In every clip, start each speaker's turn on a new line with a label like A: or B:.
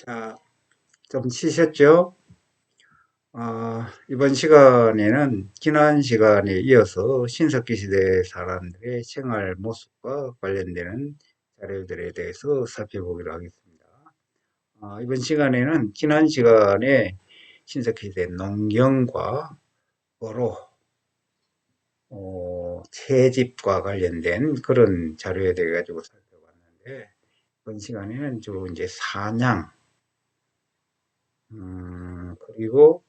A: 자, 좀 쉬셨죠? 이번 시간에는 지난 시간에 이어서 신석기 시대 사람들의 생활 모습과 관련되는 자료들에 대해서 살펴보기로 하겠습니다. 이번 시간에는 지난 시간에 신석기 시대 농경과 어로, 채집과 관련된 그런 자료에 대해 가지고 살펴봤는데, 이번 시간에는 주로 이제 사냥, 그리고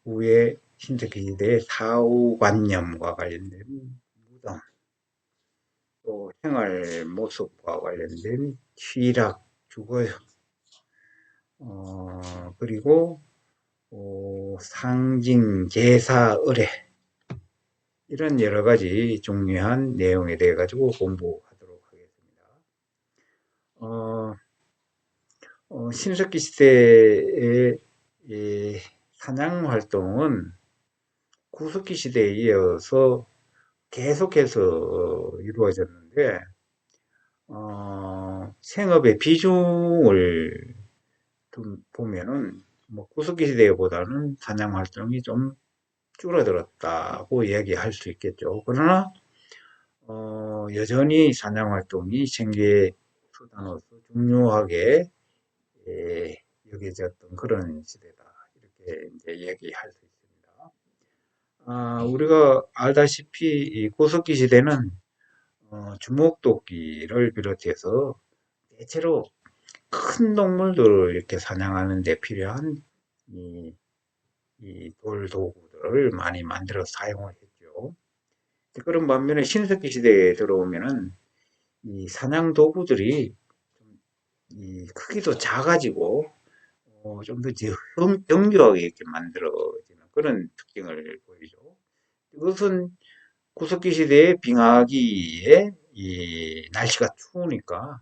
A: 후에 신석기시대의 사후관념과 관련된 무덤, 또 생활 모습과 관련된 취락, 주거, 그리고 상징, 제사, 의례 이런 여러 가지 중요한 내용에 대해 가지고 공부하도록 하겠습니다. 신석기 시대의 사냥 활동은 구석기 시대에 이어서 계속해서 이루어졌는데, 생업의 비중을 좀 보면은, 뭐, 구석기 시대보다는 사냥 활동이 좀 줄어들었다고 얘기할 수 있겠죠. 그러나, 여전히 사냥 활동이 생계 수단으로서 중요하게 여겨졌던 그런 시대다. 이렇게 이제 얘기할 수 있습니다. 우리가 알다시피 이 구석기 시대는 주먹도끼를 비롯해서 대체로 큰 동물들을 이렇게 사냥하는 데 필요한 이, 이 돌도구들을 많이 만들어 사용을 했죠. 그런 반면에 신석기 시대에 들어오면은 이 사냥 도구들이 이 크기도 작아지고 좀 더 정교하게 이렇게 만들어지는 그런 특징을 보이죠. 이것은 구석기 시대의 빙하기에 이 날씨가 추우니까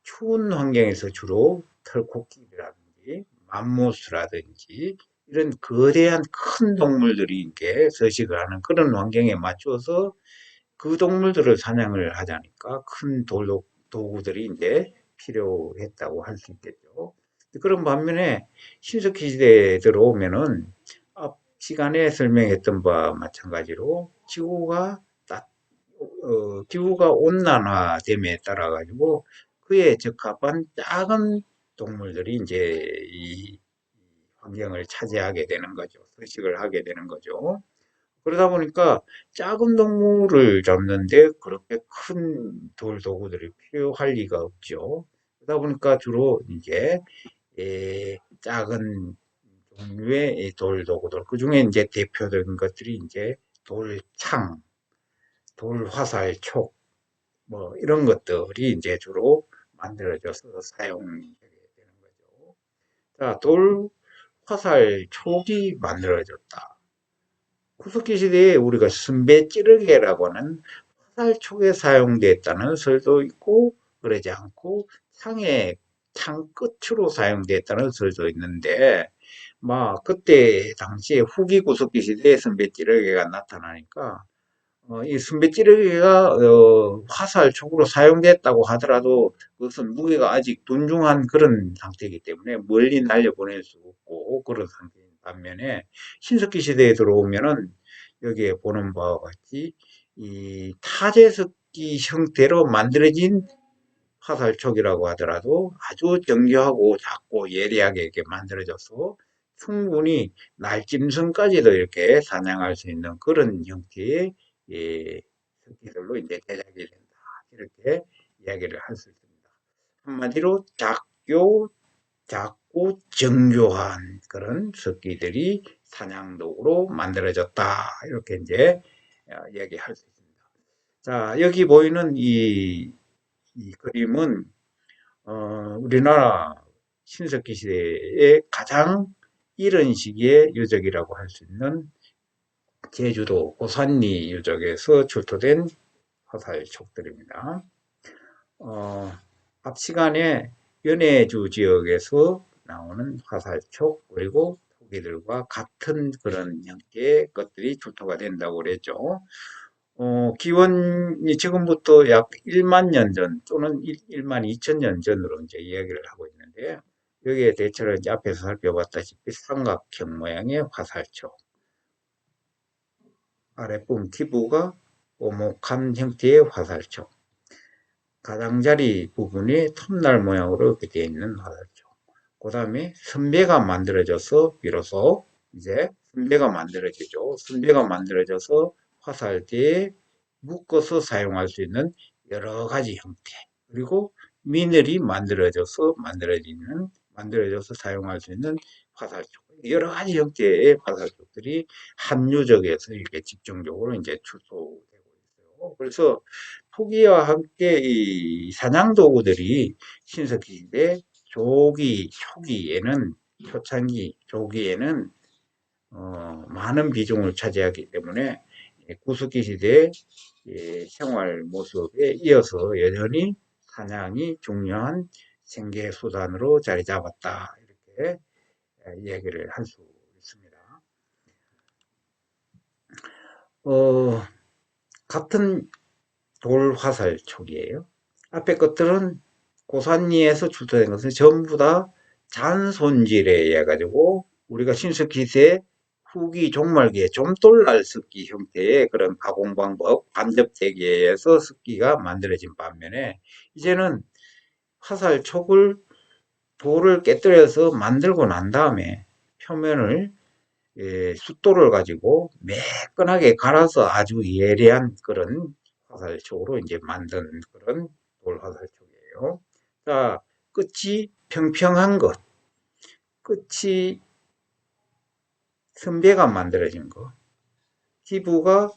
A: 추운 환경에서 주로 털코끼리라든지 맘모스라든지 이런 거대한 큰 동물들이 이렇게 서식을 하는 그런 환경에 맞춰서 그 동물들을 사냥을 하자니까 큰 도구들이 이제 필요했다고 할 수 있겠죠. 그런 반면에 신석기 시대에 들어오면은 앞 시간에 설명했던 바와 마찬가지로 기후가 온난화됨에 따라 가지고 그에 적합한 작은 동물들이 이제 이 환경을 차지하게 되는 거죠. 서식을 하게 되는 거죠. 그러다 보니까 작은 동물을 잡는데 그렇게 큰 돌도구들이 필요할 리가 없죠. 그러다 보니까 주로 이제 작은 종류의 돌도구들, 그 중에 이제 대표적인 것들이 이제 돌창, 돌화살, 촉, 뭐 이런 것들이 이제 주로 만들어져서 사용되게 되는 거죠. 자, 돌화살, 촉이 만들어졌다. 구석기 시대에 우리가 순배찌르개라고 하는 화살촉에 사용됐다는 설도 있고 그러지 않고 창 끝으로 사용됐다는 설도 있는데 막 그때 당시에 후기 구석기 시대에 순배찌르개가 나타나니까 이 순배찌르기가 화살촉으로 사용됐다고 하더라도 그것은 무게가 아직 둔중한 그런 상태이기 때문에 멀리 날려보낼 수 없고 그런 상태인 반면에 신석기 시대에 들어오면은 여기에 보는 바와 같이 이 타제석기 형태로 만들어진 화살촉이라고 하더라도 아주 정교하고 작고 예리하게 이렇게 만들어져서 충분히 날짐승까지도 이렇게 사냥할 수 있는 그런 형태의 예, 석기들로 이제 제작이 된다. 이렇게 이야기를 할 수 있습니다. 한마디로 작고 정교한 그런 석기들이 사냥도구로 만들어졌다. 이렇게 이제 이야기할 수 있습니다. 자, 여기 보이는 이 그림은 우리나라 신석기 시대의 가장 이른 시기의 유적이라고 할 수 있는 제주도 고산리 유적에서 출토된 화살촉들입니다. 앞 시간에 연해주 지역에서 나오는 화살촉 그리고 토기들과 같은 그런 형태의 것들이 출토가 된다고 그랬죠. 기원이 지금부터 약 1만 년 전 또는 1만 2천 년 전으로 이제 이야기를 하고 있는데요. 여기에 대체로 이제 앞에서 살펴봤다시피 삼각형 모양의 화살촉, 아랫부분 기부가 오목한 형태의 화살촉, 가장자리 부분이 톱날 모양으로 이렇게 되어 있는 화살촉. 그 다음에 선배가 만들어져서 비로소 이제 선배가 만들어지죠. 선배가 만들어져서 화살대에 묶어서 사용할 수 있는 여러 가지 형태. 그리고 미늘이 만들어져서 사용할 수 있는 화살촉. 여러 가지 형태의 화살촉들이 함유적에서 이렇게 집중적으로 이제 출소되고 있어요. 그래서 토기와 함께 이 사냥도구들이 신석기 시대 초기에는 초창기 조기에는 많은 비중을 차지하기 때문에 구석기 시대의 생활 모습에 이어서 여전히 사냥이 중요한 생계 수단으로 자리 잡았다 이렇게 이야기를 할 수 있습니다. 같은 돌화살촉이에요. 앞에 것들은 고산리에서 출토된 것은 전부 다 잔손질에 의해 가지고 우리가 신석기세 후기 종말기에 좀돌날 습기 형태의 그런 가공 방법, 간접대기에 의해서 습기가 만들어진 반면에 이제는 화살촉을 돌을 깨뜨려서 만들고 난 다음에 표면을 숫돌을 가지고 매끈하게 갈아서 아주 예리한 그런 화살촉으로 이제 만든 그런 돌 화살촉이에요. 자, 끝이 평평한 것, 끝이 선배가 만들어진 것, 기부가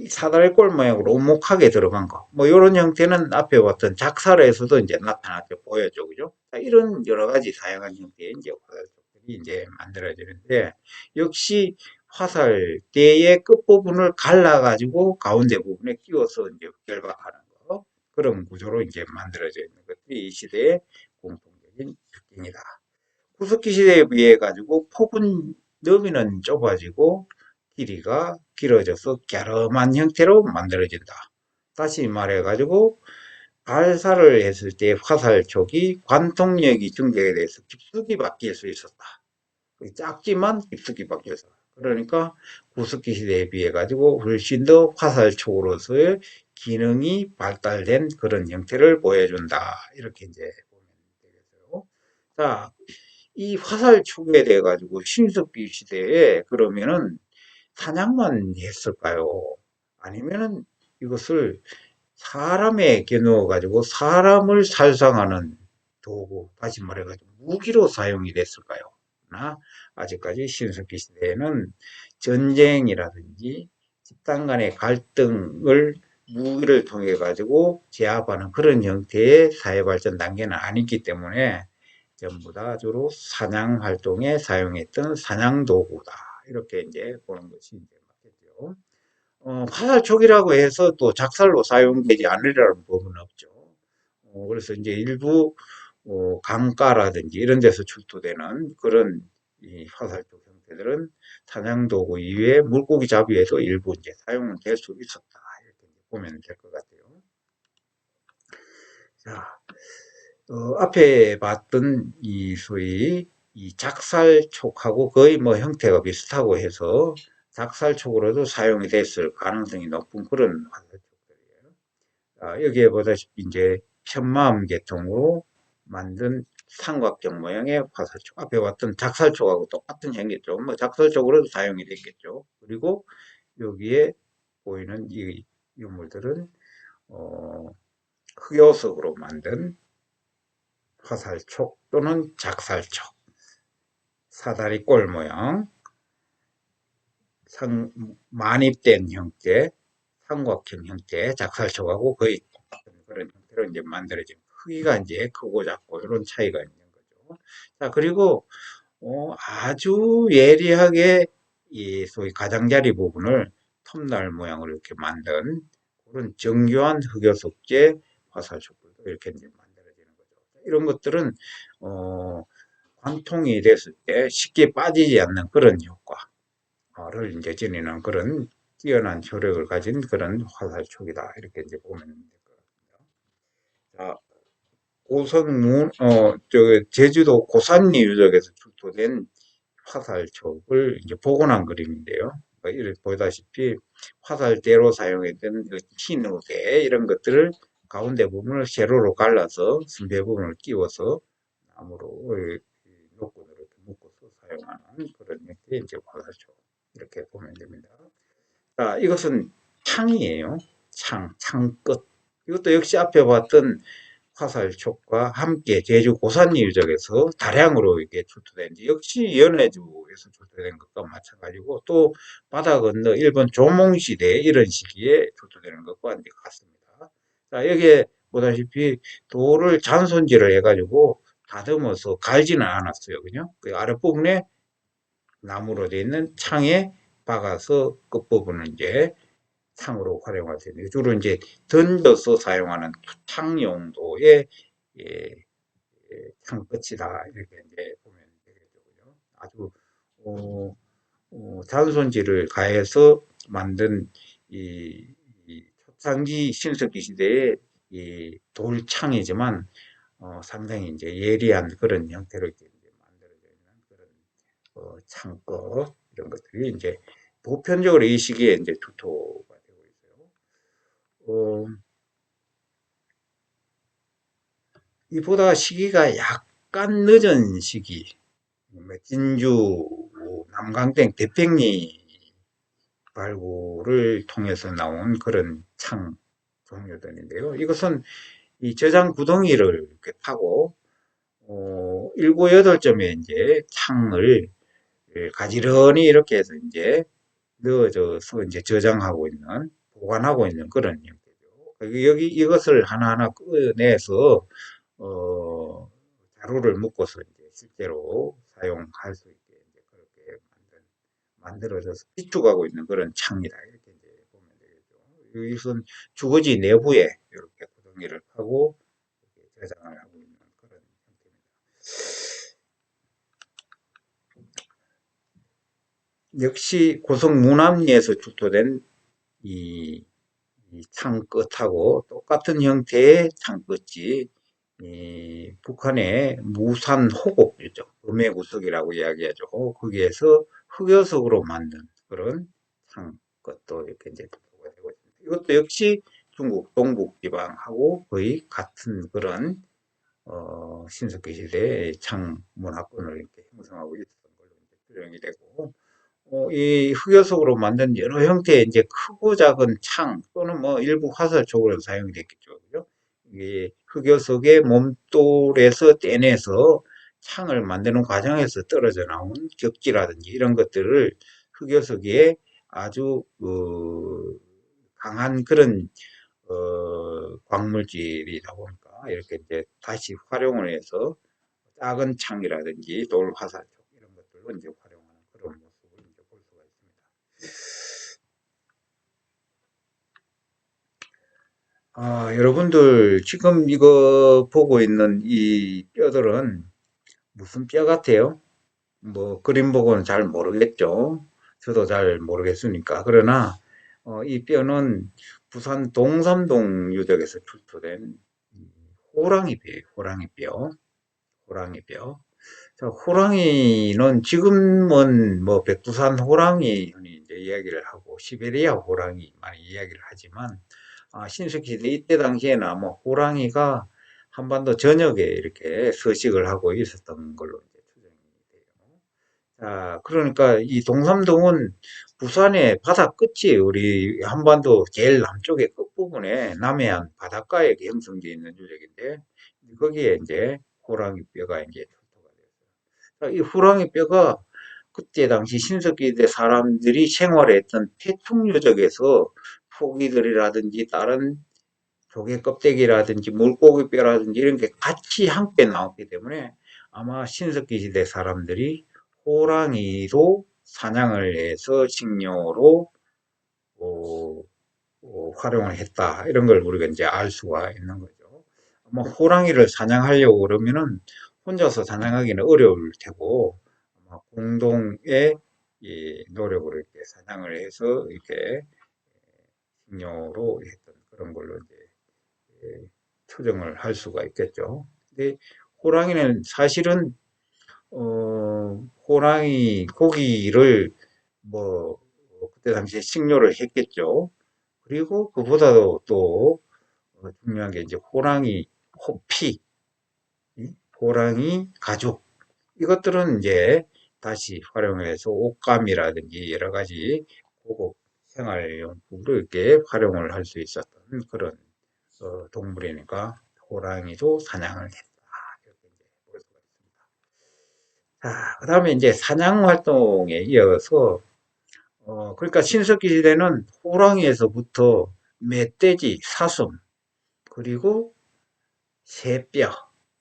A: 사다리꼴 모양으로 오목하게 들어간 거, 뭐 이런 형태는 앞에 봤던 작살에서도 이제 나타나게 보여죠, 그죠? 자, 이런 여러 가지 다양한 형태의 이제 화살촉들이 이제 만들어지는데 역시 화살대의 끝부분을 갈라가지고 가운데 부분에 끼워서 이제 결박하는 거 그런 구조로 이제 만들어져 있는 것들이 이 시대의 공통적인 특징이다. 구석기 시대에 비해 가지고 폭은 너비는 좁아지고 길이가 길어져서 갸름한 형태로 만들어진다. 다시 말해가지고 발사를 했을 때 화살촉이 관통력이 증대에 대해서 깊숙이 바뀔 수 있었다. 작지만 깊숙이 바뀌어서. 그러니까 구석기 시대에 비해 가지고 훨씬 더 화살촉으로서의 기능이 발달된 그런 형태를 보여준다. 이렇게 이제 보면 되겠어요. 자, 이 화살촉에 대해 가지고 신석기 시대에 그러면은 사냥만 했을까요? 아니면은 이것을 사람에 겨누어 가지고 사람을 살상하는 도구, 다시 말해가지고 무기로 사용이 됐을까요? 나 아직까지 신석기 시대에는 전쟁이라든지 집단 간의 갈등을 무기를 통해 가지고 제압하는 그런 형태의 사회 발전 단계는 아니기 때문에 전부 다 주로 사냥 활동에 사용했던 사냥 도구다. 이렇게 이제 보는 것이 이제 맞겠죠. 화살촉이라고 해서 또 작살로 사용되지 않으리라는 법은 없죠. 그래서 이제 일부 강가라든지 이런 데서 출토되는 그런 이 화살촉 형태들은 사냥도구 이외에 물고기 잡이에도 일부 이제 사용은 될 수 있었다. 이렇게 보면 될 것 같아요. 자, 앞에 봤던 이 소위 이 작살촉하고 거의 뭐 형태가 비슷하고 해서 작살촉으로도 사용이 됐을 가능성이 높은 그런 화살촉들이에요. 여기에 보다시피 이제 편마음 계통으로 만든 삼각형 모양의 화살촉. 앞에 봤던 작살촉하고 똑같은 형이죠. 뭐 작살촉으로도 사용이 됐겠죠. 그리고 여기에 보이는 이 유물들은 흑요석으로 만든 화살촉 또는 작살촉, 사다리꼴 모양, 만입된 형태, 삼각형 형태, 작살촉하고 거의 똑같은 그런 형태로 이제 만들어진 크기가 이제 크고 작고 이런 차이가 있는 거죠. 자, 그리고 아주 예리하게 이 소위 가장자리 부분을 톱날 모양으로 이렇게 만든 그런 정교한 흑요석재 화살촉들도 이렇게 이제 만들어지는 거죠. 이런 것들은 관통이 됐을 때 쉽게 빠지지 않는 그런 효과를 이제 지니는 그런 뛰어난 효력을 가진 그런 화살촉이다. 이렇게 이제 보면 될 것 같습니다. 자, 제주도 고산리 유적에서 출토된 화살촉을 이제 복원한 그림인데요. 이렇게 보다시피 화살대로 사용했던 흰우대 이런 것들을 가운데 부분을 세로로 갈라서 선배 부분을 끼워서 나무로 노끈으로 묶어서 사용하는 그런 형태의 이제 화살촉 이렇게 보면 됩니다. 자, 이것은 창이에요. 창끝. 이것도 역시 앞에 봤던 화살촉과 함께 제주 고산리 유적에서 다량으로 이렇게 출토된 역시 연해주에서 출토된 것과 마찬가지고 또 바다 건너 일본 조몽시대 이런 시기에 출토되는 것과 이제 같습니다. 자, 여기에 보다시피 돌을 잔손질을 해가지고 다듬어서 갈지는 않았어요. 그죠? 그 아랫부분에 나무로 되어 있는 창에 박아서 끝부분은 이제 창으로 활용할 수 있는 주로 이제 던져서 사용하는 창 용도의 예, 창 끝이다 이렇게 이제 보면 되겠죠. 아주 어, 자손질을 가해서 만든 이 초창기 신석기 시대의 이 돌창이지만 상당히 이제 예리한 그런 형태로 이제 만들어져 있는 그런 창고 이런 것들이 이제 보편적으로 이 시기에 이제 투토가 되고 있어요. 어, 이보다 시기가 약간 늦은 시기, 진주, 남강땡, 대팽리 발굴을 통해서 나온 그런 창 종류들인데요. 이것은 이 저장 구덩이를 이렇게 파고, 7, 8점의 이제 창을 가지런히 이렇게 해서 이제 넣어줘서 이제 저장하고 있는, 보관하고 있는 그런 형태죠. 여기 이것을 하나하나 꺼내서, 어, 자루를 묶어서 이제 실제로 사용할 수 있게 이제 그렇게 만들어져서 비축하고 있는 그런 창이다. 이렇게 이제 보면 되겠죠. 이것은 주거지 내부에 이렇게 구덩이를 파고 이렇게 저장을 하고 있는 그런 형태입니다. 역시 고성 무남리에서 출토된 이, 이 창끝하고 똑같은 형태의 창끝이 북한의 무산 호곡이죠. 금해구석이라고 이야기하죠. 거기에서 흑요석으로 만든 그런 창끝도 이렇게 이제 보고가 되고 있습니다. 이것도 역시 중국 동북지방하고 거의 같은 그런 신석기 시대의 창 문화권을 이렇게 형성하고 있었던 걸로 이제 추정이 되고 이 흑요석으로 만든 여러 형태의 이제 크고 작은 창 또는 뭐 일부 화살촉으로 사용이 됐겠죠. 그죠? 이게 흑요석의 몸돌에서 떼내서 창을 만드는 과정에서 떨어져 나온 격지라든지 이런 것들을 흑요석에 아주 강한 그런 광물질이다 보니까 이렇게 이제 다시 활용을 해서 작은 창이라든지 돌 화살촉 이런 것들로 이제 활용하는 그런 모습을 이제 볼 수가 있습니다. 여러분들 지금 이거 보고 있는 이 뼈들은 무슨 뼈 같아요? 뭐 그림 보고는 잘 모르겠죠. 저도 잘 모르겠으니까. 그러나 이 뼈는 부산 동삼동 유적에서 출토된 호랑이 뼈예요. 호랑이 뼈. 호랑이 뼈. 자, 호랑이는 지금은 뭐 백두산 호랑이 흔히 이제 이야기를 하고 시베리아 호랑이 많이 이야기를 하지만 신석기 시대 이때 당시에는 아마 호랑이가 한반도 전역에 이렇게 서식을 하고 있었던 걸로 이제 추정이 돼요. 자, 그러니까 이 동삼동은 부산의 바다 끝이 우리 한반도 제일 남쪽의 끝부분에 남해안 바닷가에 형성되어 있는 유적인데 거기에 이제 호랑이 뼈가 이제 출토가 됐어요. 이 호랑이 뼈가 그때 당시 신석기 때 사람들이 생활했던 태충유적에서 포기들이라든지 다른 조개 껍데기라든지 물고기 뼈라든지 이런 게 같이 함께 나왔기 때문에 아마 신석기 시대 사람들이 호랑이도 사냥을 해서 식료로 어, 활용을 했다. 이런 걸 우리가 이제 알 수가 있는 거죠. 아마 호랑이를 사냥하려고 그러면은 혼자서 사냥하기는 어려울 테고 아마 공동의 이 노력으로 이렇게 사냥을 해서 이렇게 식료로 했던 그런 걸로 이제 예, 추정을 할 수가 있겠죠. 근데 호랑이는 사실은 호랑이 고기를 뭐 그때 당시에 식료를 했겠죠. 그리고 그보다도 또 중요한 게 이제 호랑이 피, 호랑이 가죽 이것들은 이제 다시 활용을 해서 옷감이라든지 여러 가지 고급 생활용품으로 이렇게 활용을 할 수 있었던 그런 동물이니까 호랑이도 사냥을 했다. 이렇게 이제 볼 수가 있습니다. 자, 그 다음에 이제 사냥 활동에 이어서 그러니까 신석기 시대는 호랑이에서부터 멧돼지, 사슴, 그리고 새뼈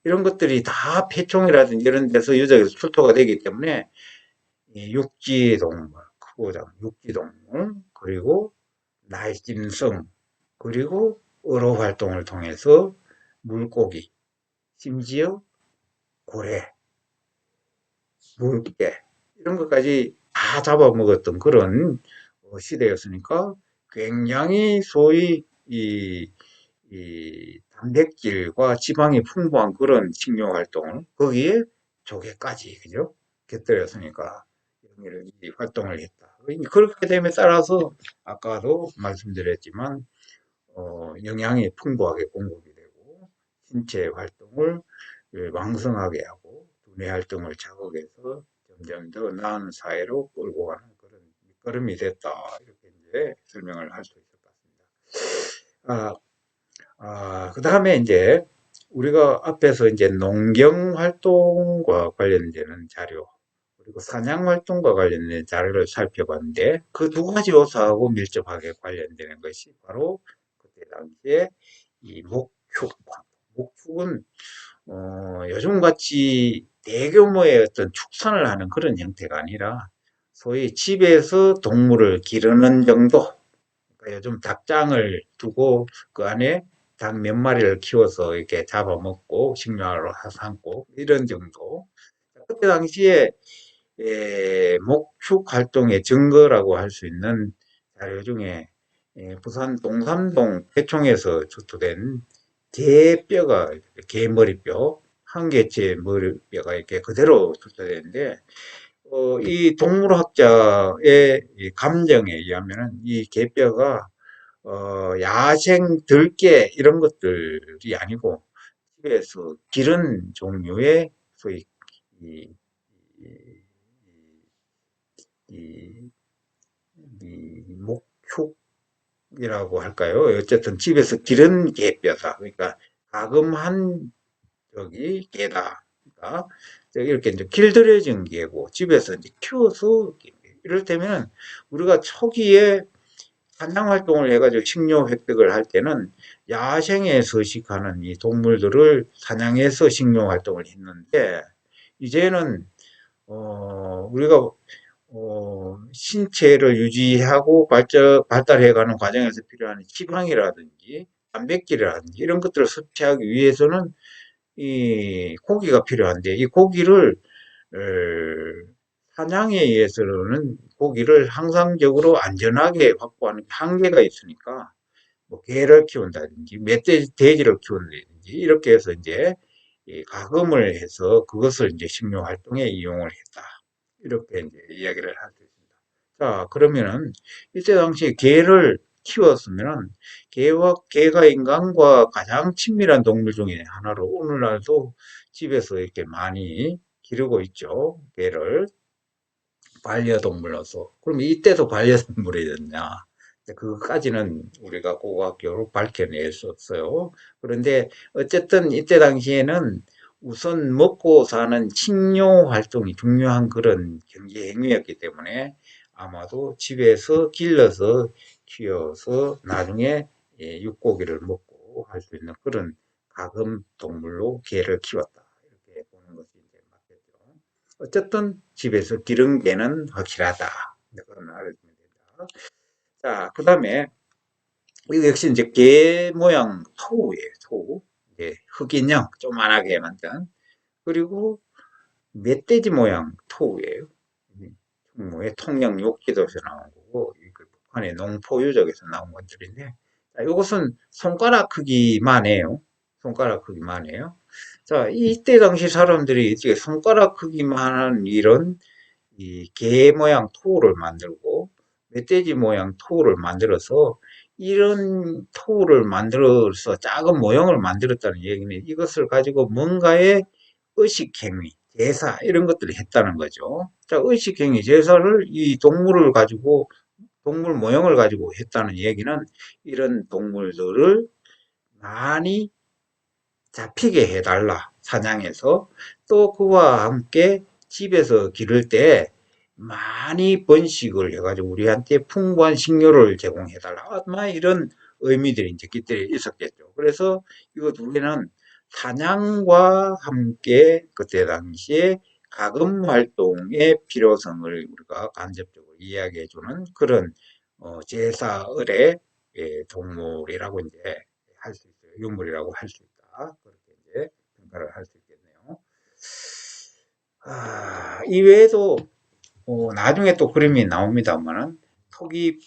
A: 이런 것들이 다 폐총이라든지 이런 데서 유적에서 출토가 되기 때문에 육지동물, 크고자 육지동물, 그리고 날짐승, 그리고 어로 활동을 통해서 물고기, 심지어 고래, 물개 이런 것까지 다 잡아먹었던 그런 시대였으니까 굉장히 소위 이 단백질과 지방이 풍부한 그런 식료 활동을 거기에 조개까지 그죠? 곁들였으니까 이 활동을 했다. 그렇게 됨에 따라서 아까도 말씀드렸지만 영양이 풍부하게 공급이 되고 신체 활동을 왕성하게 하고 두뇌 활동을 자극해서 점점 더 나은 사회로 끌고 가는 그런 밑거름이 됐다. 이렇게 이제 설명을 할 수 있을 것 같습니다. 그 다음에 이제 우리가 앞에서 이제 농경 활동과 관련되는 자료, 그리고 사냥 활동과 관련된 자료를 살펴봤는데 그 두 가지 요소하고 밀접하게 관련되는 것이 바로 그때 당시에 이 목축. 목축은 요즘같이 대규모의 어떤 축산을 하는 그런 형태가 아니라 소위 집에서 동물을 기르는 정도. 그러니까 요즘 닭장을 두고 그 안에 닭 몇 마리를 키워서 이렇게 잡아먹고 식료로 삼고 이런 정도. 그때 당시에 목축 활동의 증거라고 할 수 있는 자료 중에 부산 동삼동 태총에서出土된 개뼈가 개머리뼈 한 개체 머리뼈가 이렇게 그대로 출토되는데 이 동물학자의 이 감정에 의하면은 이 개뼈가 야생 들개 이런 것들이 아니고 집에서 기른 종류의 소위 이, 이, 이, 이 목축이라고 할까요? 어쨌든 집에서 기른 개뼈다. 그러니까 가금한 저기 개다. 그러니까 이렇게 이제 길들여진 개고 집에서 이제 키워서 이를테면 우리가 초기에 사냥 활동을 해가지고 식료 획득을 할 때는 야생에 서식하는 이 동물들을 사냥해서 식료 활동을 했는데 이제는 우리가 신체를 유지하고 발달해가는 과정에서 필요한 지방이라든지 단백질이라든지 이런 것들을 섭취하기 위해서는 이 고기가 필요한데 이 고기를 사냥에 의해서는 고기를 항상적으로 안전하게 확보하는 한계가 있으니까 뭐 개를 키운다든지 멧돼지 돼지를 키운다든지 이렇게 해서 이제 가금을 해서 그것을 이제 식료 활동에 이용을 했다. 이렇게 이제 이야기를 할 수 있습니다. 자, 그러면은 이때 당시 개를 키웠으면은 개가 인간과 가장 친밀한 동물 중에 하나로 오늘날도 집에서 이렇게 많이 기르고 있죠. 개를 반려동물로서. 그럼 이때도 반려동물이었냐? 그것까지는 우리가 고고학적으로 밝혀낼 수 없어요. 그런데 어쨌든 이때 당시에는 우선 먹고 사는 식료 활동이 중요한 그런 경제 행위였기 때문에 아마도 집에서 길러서 키워서 나중에 육고기를 먹고 할 수 있는 그런 가금 동물로 개를 키웠다. 이렇게 보는 것이 이제 맞겠죠. 어쨌든 집에서 기른 개는 확실하다. 그건 알아주면 된다. 자, 그 다음에 이거 역시 이제 개 모양 토우예요. 토우. 이제 흑인형 조그만하게 만든. 그리고 멧돼지 모양 토우예요. 뭐의 통영 욕지도에서 나온 거고, 그 북한의 농포유적에서 나온 것들인데, 자, 이것은 손가락 크기만 해요. 손가락 크기만 해요. 자, 이때 당시 사람들이 이제 손가락 크기만한 이런 이 개 모양 토우를 만들고 멧돼지 모양 토우를 만들어서 이런 토우를 만들어서 작은 모형을 만들었다는 얘기는 이것을 가지고 뭔가의 의식행위, 제사 이런 것들을 했다는 거죠. 자, 의식행위, 제사를 이 동물을 가지고 동물 모형을 가지고 했다는 얘기는 이런 동물들을 많이 잡히게 해달라. 사냥해서 또 그와 함께 집에서 기를 때 많이 번식을 해가지고 우리한테 풍부한 식료를 제공해달라. 아마 이런 의미들이 이제 깃들이 있었겠죠. 그래서 이거 두 개는 사냥과 함께 그때 당시에 가금 활동의 필요성을 우리가 간접적으로 이야기해주는 그런 제사을의 동물이라고 이제 할 수 있어요. 유물이라고 할 수 있다. 그렇게 이제 평가를 할 수 있겠네요. 이외에도 나중에 또 그림이 나옵니다만은 토기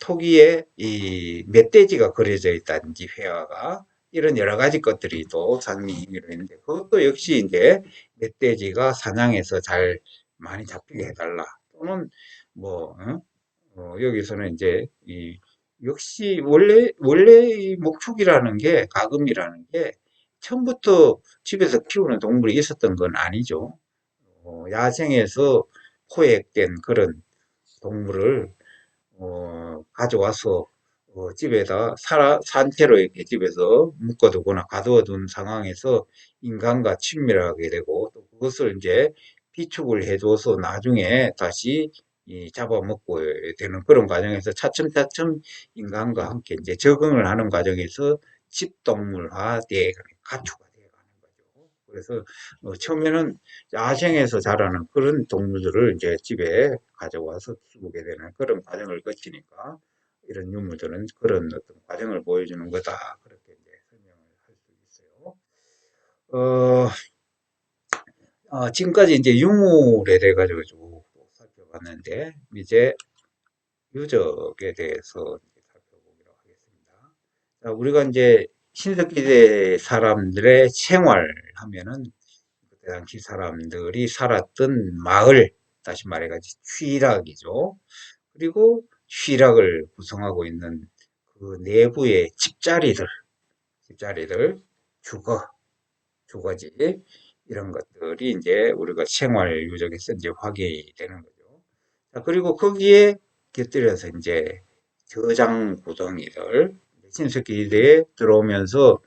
A: 토기에 이 멧돼지가 그려져 있다든지 회화가 이런 여러 가지 것들이 또 상징으로 있는데 그것도 역시 이제 멧돼지가 사냥해서 잘 많이 잡히게 해달라 또는 뭐 여기서는 이제 이 역시 원래 이 목축이라는 게 가금이라는 게 처음부터 집에서 키우는 동물이 있었던 건 아니죠. 야생에서 포획된 그런 동물을 가져와서 집에다 산채로 이렇게 집에서 묶어두거나 가두어둔 상황에서 인간과 친밀하게 되고 또 그것을 이제 비축을 해줘서 나중에 다시 잡아먹고 되는 그런 과정에서 차츰차츰 인간과 함께 이제 적응을 하는 과정에서 집동물화돼 가축화 되어 가는 거죠. 그래서 처음에는 야생에서 자라는 그런 동물들을 이제 집에 가져와서 키우게 되는 그런 과정을 거치니까 이런 유물들은 그런 어떤 과정을 보여주는 거다. 그렇게 이제 설명을 할 수 있어요. 어, 지금까지 이제 유물에 대해 가지고 쭉 살펴봤는데 이제 유적에 대해서 이제 살펴보기로 하겠습니다. 자, 우리가 이제 신석기대 사람들의 생활하면은 그때 당시 사람들이 살았던 마을, 다시 말해가지고 취락이죠. 그리고 취락을 구성하고 있는 그 내부의 집자리들, 주거, 주거지, 이런 것들이 이제 우리가 생활 유적에서 이제 확인이 되는 거죠. 자, 그리고 거기에 곁들여서 이제 저장 구덩이들, 신석기대에 들어오면서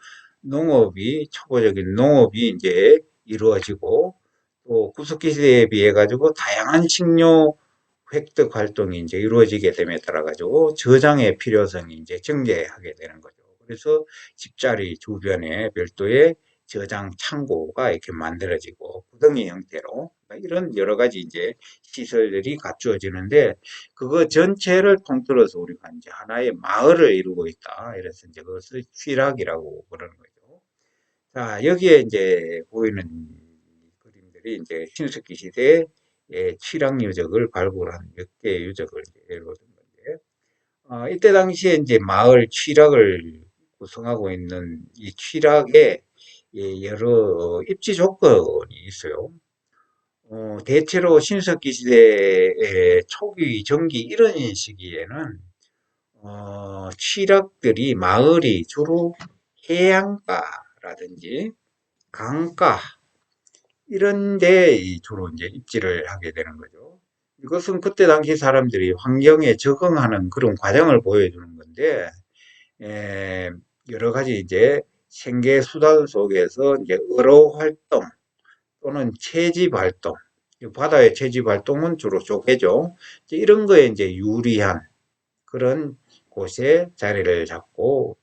A: 초보적인 농업이 이제 이루어지고, 또 구석기 시대에 비해 가지고 다양한 식료 획득 활동이 이제 이루어지게 됨에 따라 가지고 저장의 필요성이 이제 증대하게 되는 거죠. 그래서 집자리 주변에 별도의 저장 창고가 이렇게 만들어지고 구덩이 형태로 이런 여러 가지 이제 시설들이 갖추어지는데 그거 전체를 통틀어서 우리가 이제 하나의 마을을 이루고 있다. 이래서 이제 그것을 취락이라고 그러는 거죠. 자, 여기에 이제 보이는 그림들이 이제 신석기 시대의 취락 유적을 발굴한 몇 개의 유적을 예로 든 건데, 이때 당시에 이제 마을 취락을 구성하고 있는 이 취락에 여러 입지 조건이 있어요. 대체로 신석기 시대의 초기, 전기 이런 시기에는 취락들이 마을이 주로 해안가라든지 강가 이런 데 주로 이제 입지를 하게 되는 거죠. 이것은 그때 당시 사람들이 환경에 적응하는 그런 과정을 보여주는 건데, 에, 여러 가지 이제 생계 수단 속에서 이제 어로 활동 또는 채집 활동, 바다의 채집 활동은 주로 조개죠. 이런 거에 이제 유리한 그런 곳에 자리를 잡고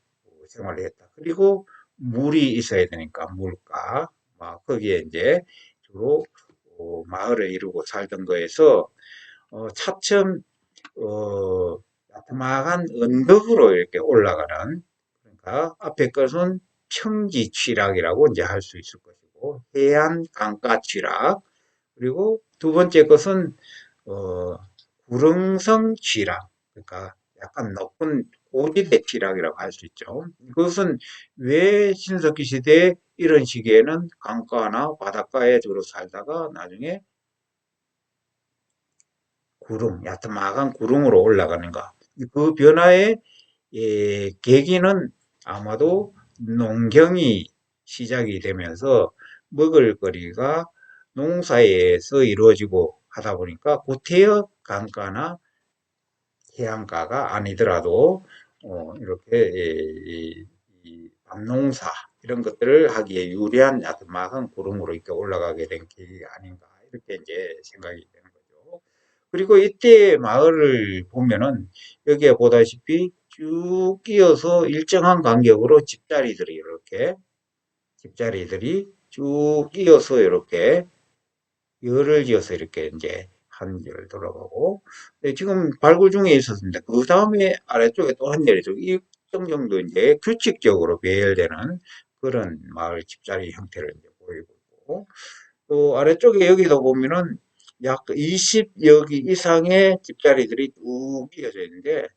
A: 생활을 했다. 그리고 물이 있어야 되니까 물가, 거기에 이제 주로 마을을 이루고 살던 거에서 차츰 나트막한 언덕으로 이렇게 올라가는 그러니까 앞에 것은 평지 취락이라고 이제 할 수 있을 것이고 해안 강가 취락 그리고 두 번째 것은 어, 구릉성 취락, 그러니까 약간 높은 고지대 취락이라고 할 수 있죠. 이것은 왜 신석기 시대에 이런 시기에는 강가나 바닷가에 주로 살다가 나중에 구릉, 야트막한 구릉으로 올라가는가. 그 변화의 계기는 아마도 농경이 시작이 되면서 먹을거리가 농사에서 이루어지고 하다 보니까 고태여 강가나 해안가가 아니더라도 이렇게 이 밤농사 이런 것들을 하기에 유리한 야트막은 구름으로 이렇게 올라가게 된 계기가 아닌가 이렇게 이제 생각이 되는 거죠. 그리고 이때 마을을 보면은 여기에 보다시피 쭉 이어서 일정한 간격으로 집자리들이 쭉 이어서 이렇게 열을 지어서 이렇게 이제 한 열을 돌아가고 지금 발굴 중에 있었습니다. 그 다음에 아래쪽에 또 한 열이 좀 일정 정도 이제 규칙적으로 배열되는 그런 마을 집자리 형태를 이제 보이고 있고 또 아래쪽에 여기도 보면은 약 20여 기 이상의 집자리들이 쭉 이어져 있는데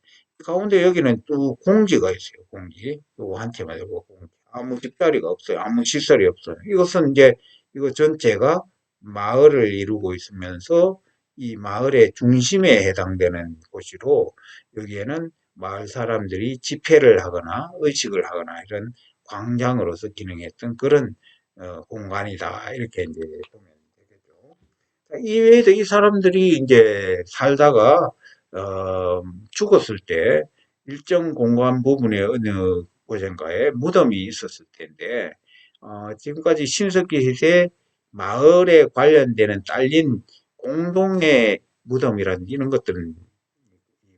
A: 가운데 여기는 또 공지가 있어요. 공지. 요거 한 채만 들고 공지. 아무 집자리가 없어요. 아무 시설이 없어요. 이것은 이제 이거 전체가 마을을 이루고 있으면서 이 마을의 중심에 해당되는 곳이로 여기에는 마을 사람들이 집회를 하거나 의식을 하거나 이런 광장으로서 기능했던 그런 공간이다. 이렇게 이제 보면 되겠죠. 이외에도 이 사람들이 이제 살다가 죽었을 때 일정 공간 부분에 어느 곳인가에 무덤이 있었을 텐데 지금까지 신석기 시대 마을에 관련되는 딸린 공동의 무덤이라든지 이런 것들은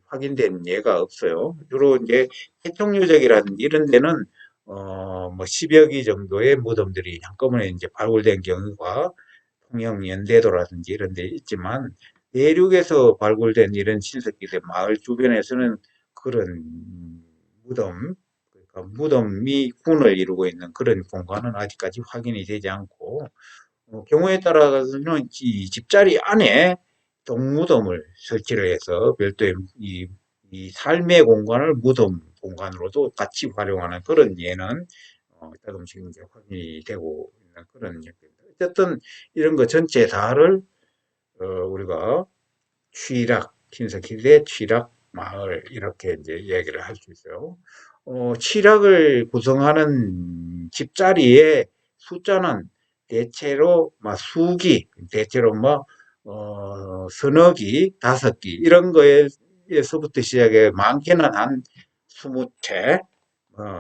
A: 확인된 예가 없어요. 주로 이제 태평유적이라든지 이런 데는 뭐 10여 기 정도의 무덤들이 한꺼번에 이제 발굴된 경우가 통영연대도라든지 이런 데 있지만 대륙에서 발굴된 이런 신석기대 마을 주변에서는 그런 무덤, 그러니까 무덤이 군을 이루고 있는 그런 공간은 아직까지 확인이 되지 않고 경우에 따라서는 이 집자리 안에 동무덤을 설치를 해서 별도의 이 삶의 공간을 무덤 공간으로도 같이 활용하는 그런 예는 조금씩 이제 확인이 되고 있는 그런 얘기입니다. 어쨌든 이런 거 전체 다를 우리가 취락, 신석시대 취락 마을 이렇게 이제 이야기를 할 수 있어요. 취락을 구성하는 집자리의 숫자는 대체로 막 수기, 대체로 뭐 서너 기, 다섯 기 이런 거에서부터 시작해 많게는 한 20채,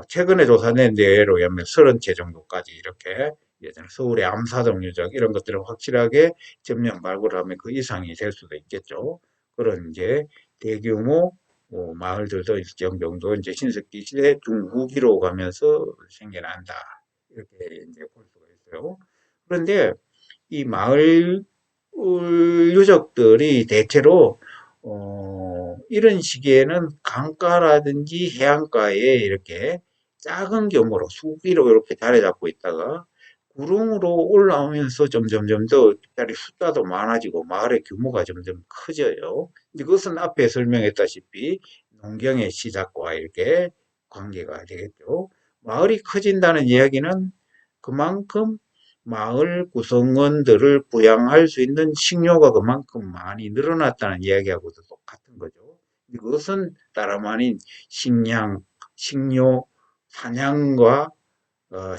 A: 최근에 조사된 데로 하면 30채 정도까지 이렇게 예전에 서울의 암사동 유적 이런 것들을 확실하게 점령 발굴하면 그 이상이 될 수도 있겠죠. 그런 이제 대규모 마을들도 일정 정도 이제 신석기 시대 중후기로 가면서 생겨난다. 이렇게 이제 볼 수가 있어요. 그런데 이 마을 유적들이 대체로 이런 시기에는 강가라든지 해안가에 이렇게 작은 규모로 수기로 이렇게 자리 잡고 있다가 구릉으로 올라오면서 점점점 더 자리 숫자도 많아지고 마을의 규모가 점점 커져요. 이것은 앞에 설명했다시피 농경의 시작과 이렇게 관계가 되겠죠. 마을이 커진다는 이야기는 그만큼 마을 구성원들을 부양할 수 있는 식료가 그만큼 많이 늘어났다는 이야기하고도 똑같은 거죠. 이것은 다름 아닌 식료, 사냥과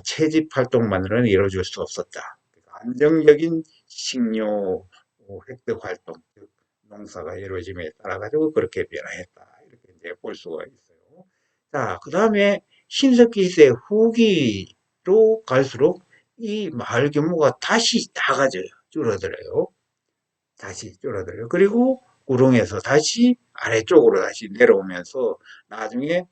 A: 채집 활동만으로는 이루어질 수 없었다. 그러니까 안정적인 식료 획득 활동, 즉 농사가 이루어짐에 따라 가지고 그렇게 변화했다. 이렇게 이제 볼 수가 있어요. 자, 그 다음에 신석기 시대 후기로 갈수록 이 마을 규모가 다시 작아져요. 줄어들어요. 다시 줄어들어요. 그리고 구릉에서 다시 아래쪽으로 다시 내려오면서 나중에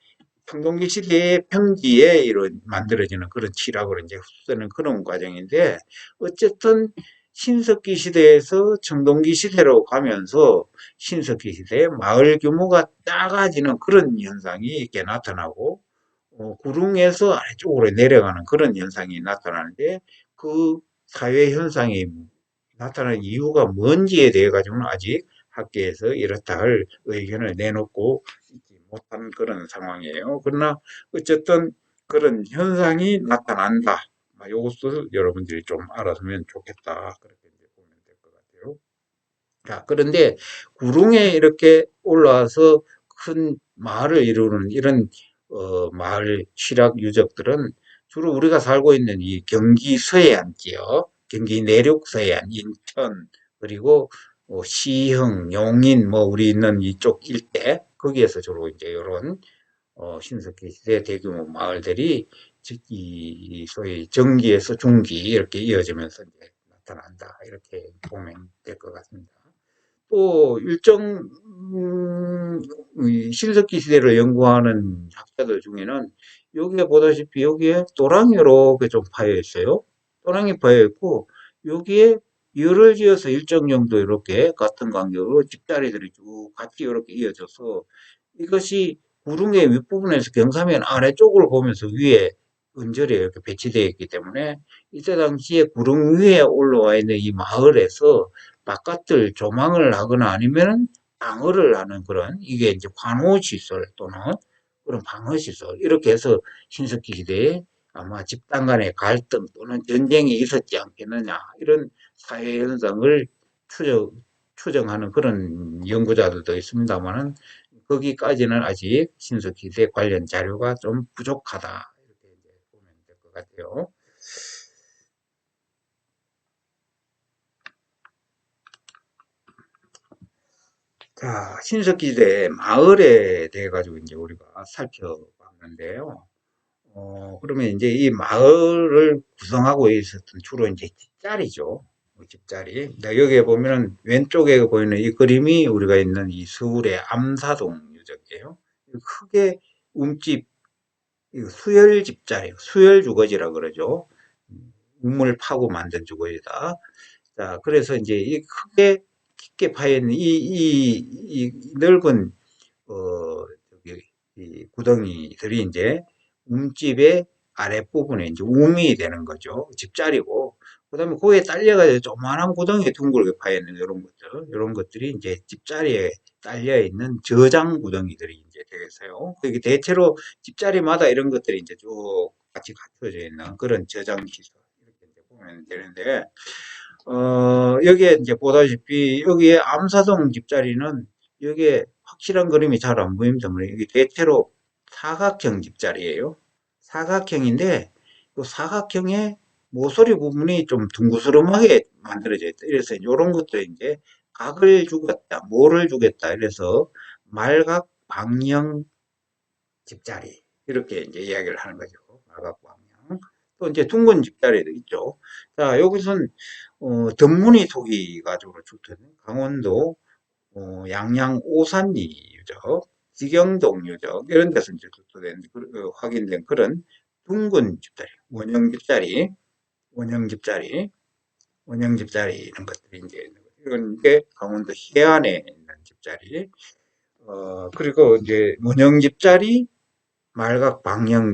A: 청동기 시대의 평지에 이런 만들어지는 그런 칠학으로 이제 흡수되는 그런 과정인데 어쨌든 신석기 시대에서 청동기 시대로 가면서 신석기 시대의 마을 규모가 작아지는 그런 현상이 이렇게 나타나고 구릉에서 아래쪽으로 내려가는 그런 현상이 나타나는데 그 사회 현상이 나타나는 이유가 뭔지에 대해 가지고는 아직 학계에서 이렇다 할 의견을 내놓고 있지 못한 그런 상황이에요. 그러나 어쨌든 그런 현상이 나타난다. 이것도 여러분들이 좀 알았으면 좋겠다. 그렇게 이제 보면 될 것 같아요. 자, 그런데 구릉에 이렇게 올라와서 큰 마을을 이루는 이런 마을 취락 유적들은 주로 우리가 살고 있는 이 경기 서해안 지역, 경기 내륙 서해안, 인천, 그리고 시흥, 용인, 뭐 우리 있는 이쪽 일대 거기에서 주로 이제 이런 신석기 시대 대규모 마을들이 이 소위 정기에서 중기 이렇게 이어지면서 이제 나타난다 이렇게 보면 될 것 같습니다. 또 일정 신석기 시대를 연구하는 학자들 중에는 여기에 보다시피 여기에 또랑이 이렇게 좀 파여 있어요. 또랑이 파여 있고 여기에 열을 지어서 일정 정도 이렇게 같은 간격으로 집자리들이 쭉 같이 이렇게 이어져서 이것이 구릉의 윗부분에서 경사면 아래쪽으로 보면서 위에 은절이 이렇게 배치되어 있기 때문에 이때 당시에 구릉 위에 올라와 있는 이 마을에서 바깥을 조망을 하거나 아니면 방어를 하는 그런 이게 이제 관호시설 또는 그런 방어시설 이렇게 해서 신석기 시대에 아마 집단 간의 갈등 또는 전쟁이 있었지 않겠느냐 이런 사회 현상을 추정하는 그런 연구자들도 있습니다만은 거기까지는 아직 신석기 시대 관련 자료가 좀 부족하다 이렇게 이제 보면 될 것 같아요. 자, 신석기대 마을에 대해 가지고 이제 우리가 살펴봤는데요. 그러면 이제 이 마을을 구성하고 있었던 주로 이제 집자리죠. 집자리. 여기에 보면은 왼쪽에 보이는 이 그림이 우리가 있는 이 서울의 암사동 유적이에요. 크게 움집, 수열 집자리, 수열 주거지라 그러죠. 우물 파고 만든 주거지다. 자, 그래서 이제 이 크게 깊게 파인 이 넓은 저기 이 구덩이들이 이제 움집의 아랫부분에 이제 움이 되는 거죠. 집자리고. 그다음에 거기에 딸려가지고 조그만한 구덩이에 둥글게 파있는 이런 것들이 이제 집자리에 딸려 있는 저장 구덩이들이 이제 되겠어요. 그게 대체로 집자리마다 이런 것들이 이제 쭉 같이 갖춰져 있는 그런 저장 시설 이렇게 이제 보면 되는데 여기에 이제 보다시피 여기에 암사동 집자리는 여기에 확실한 그림이 잘 안 보입니다. 이게 대체로 사각형 집자리예요. 사각형인데 그 사각형의 모서리 부분이 좀 둥그스름하게 만들어져 있다. 그래서 이런 것도 이제 각을 주겠다, 모를 주겠다. 이래서 말각 방형 집자리 이렇게 이제 이야기를 하는 거죠. 말각 방형. 또 이제 둥근 집자리도 있죠. 자, 여기서는 덤문이 토기가 주로 주된 강원도 양양 오산리 유적, 지경동 유적 이런 데서 이제 주된 확인된 그런 둥근 집자리, 원형 집자리, 원형 집자리 이런 것들이 이제 있는 거죠. 이건 이게 강원도 해안에 있는 집자리. 그리고 이제 원형 집자리, 말각 방형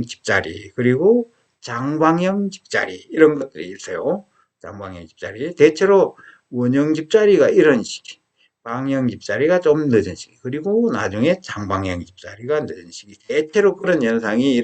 A: 집자리, 그리고 장방형 집자리, 이런 것들이 있어요. 장방형 집자리. 대체로 원형 집자리가 이런 시기, 방형 집자리가 좀 늦은 시기, 그리고 나중에 장방형 집자리가 늦은 시기. 대체로 그런 현상이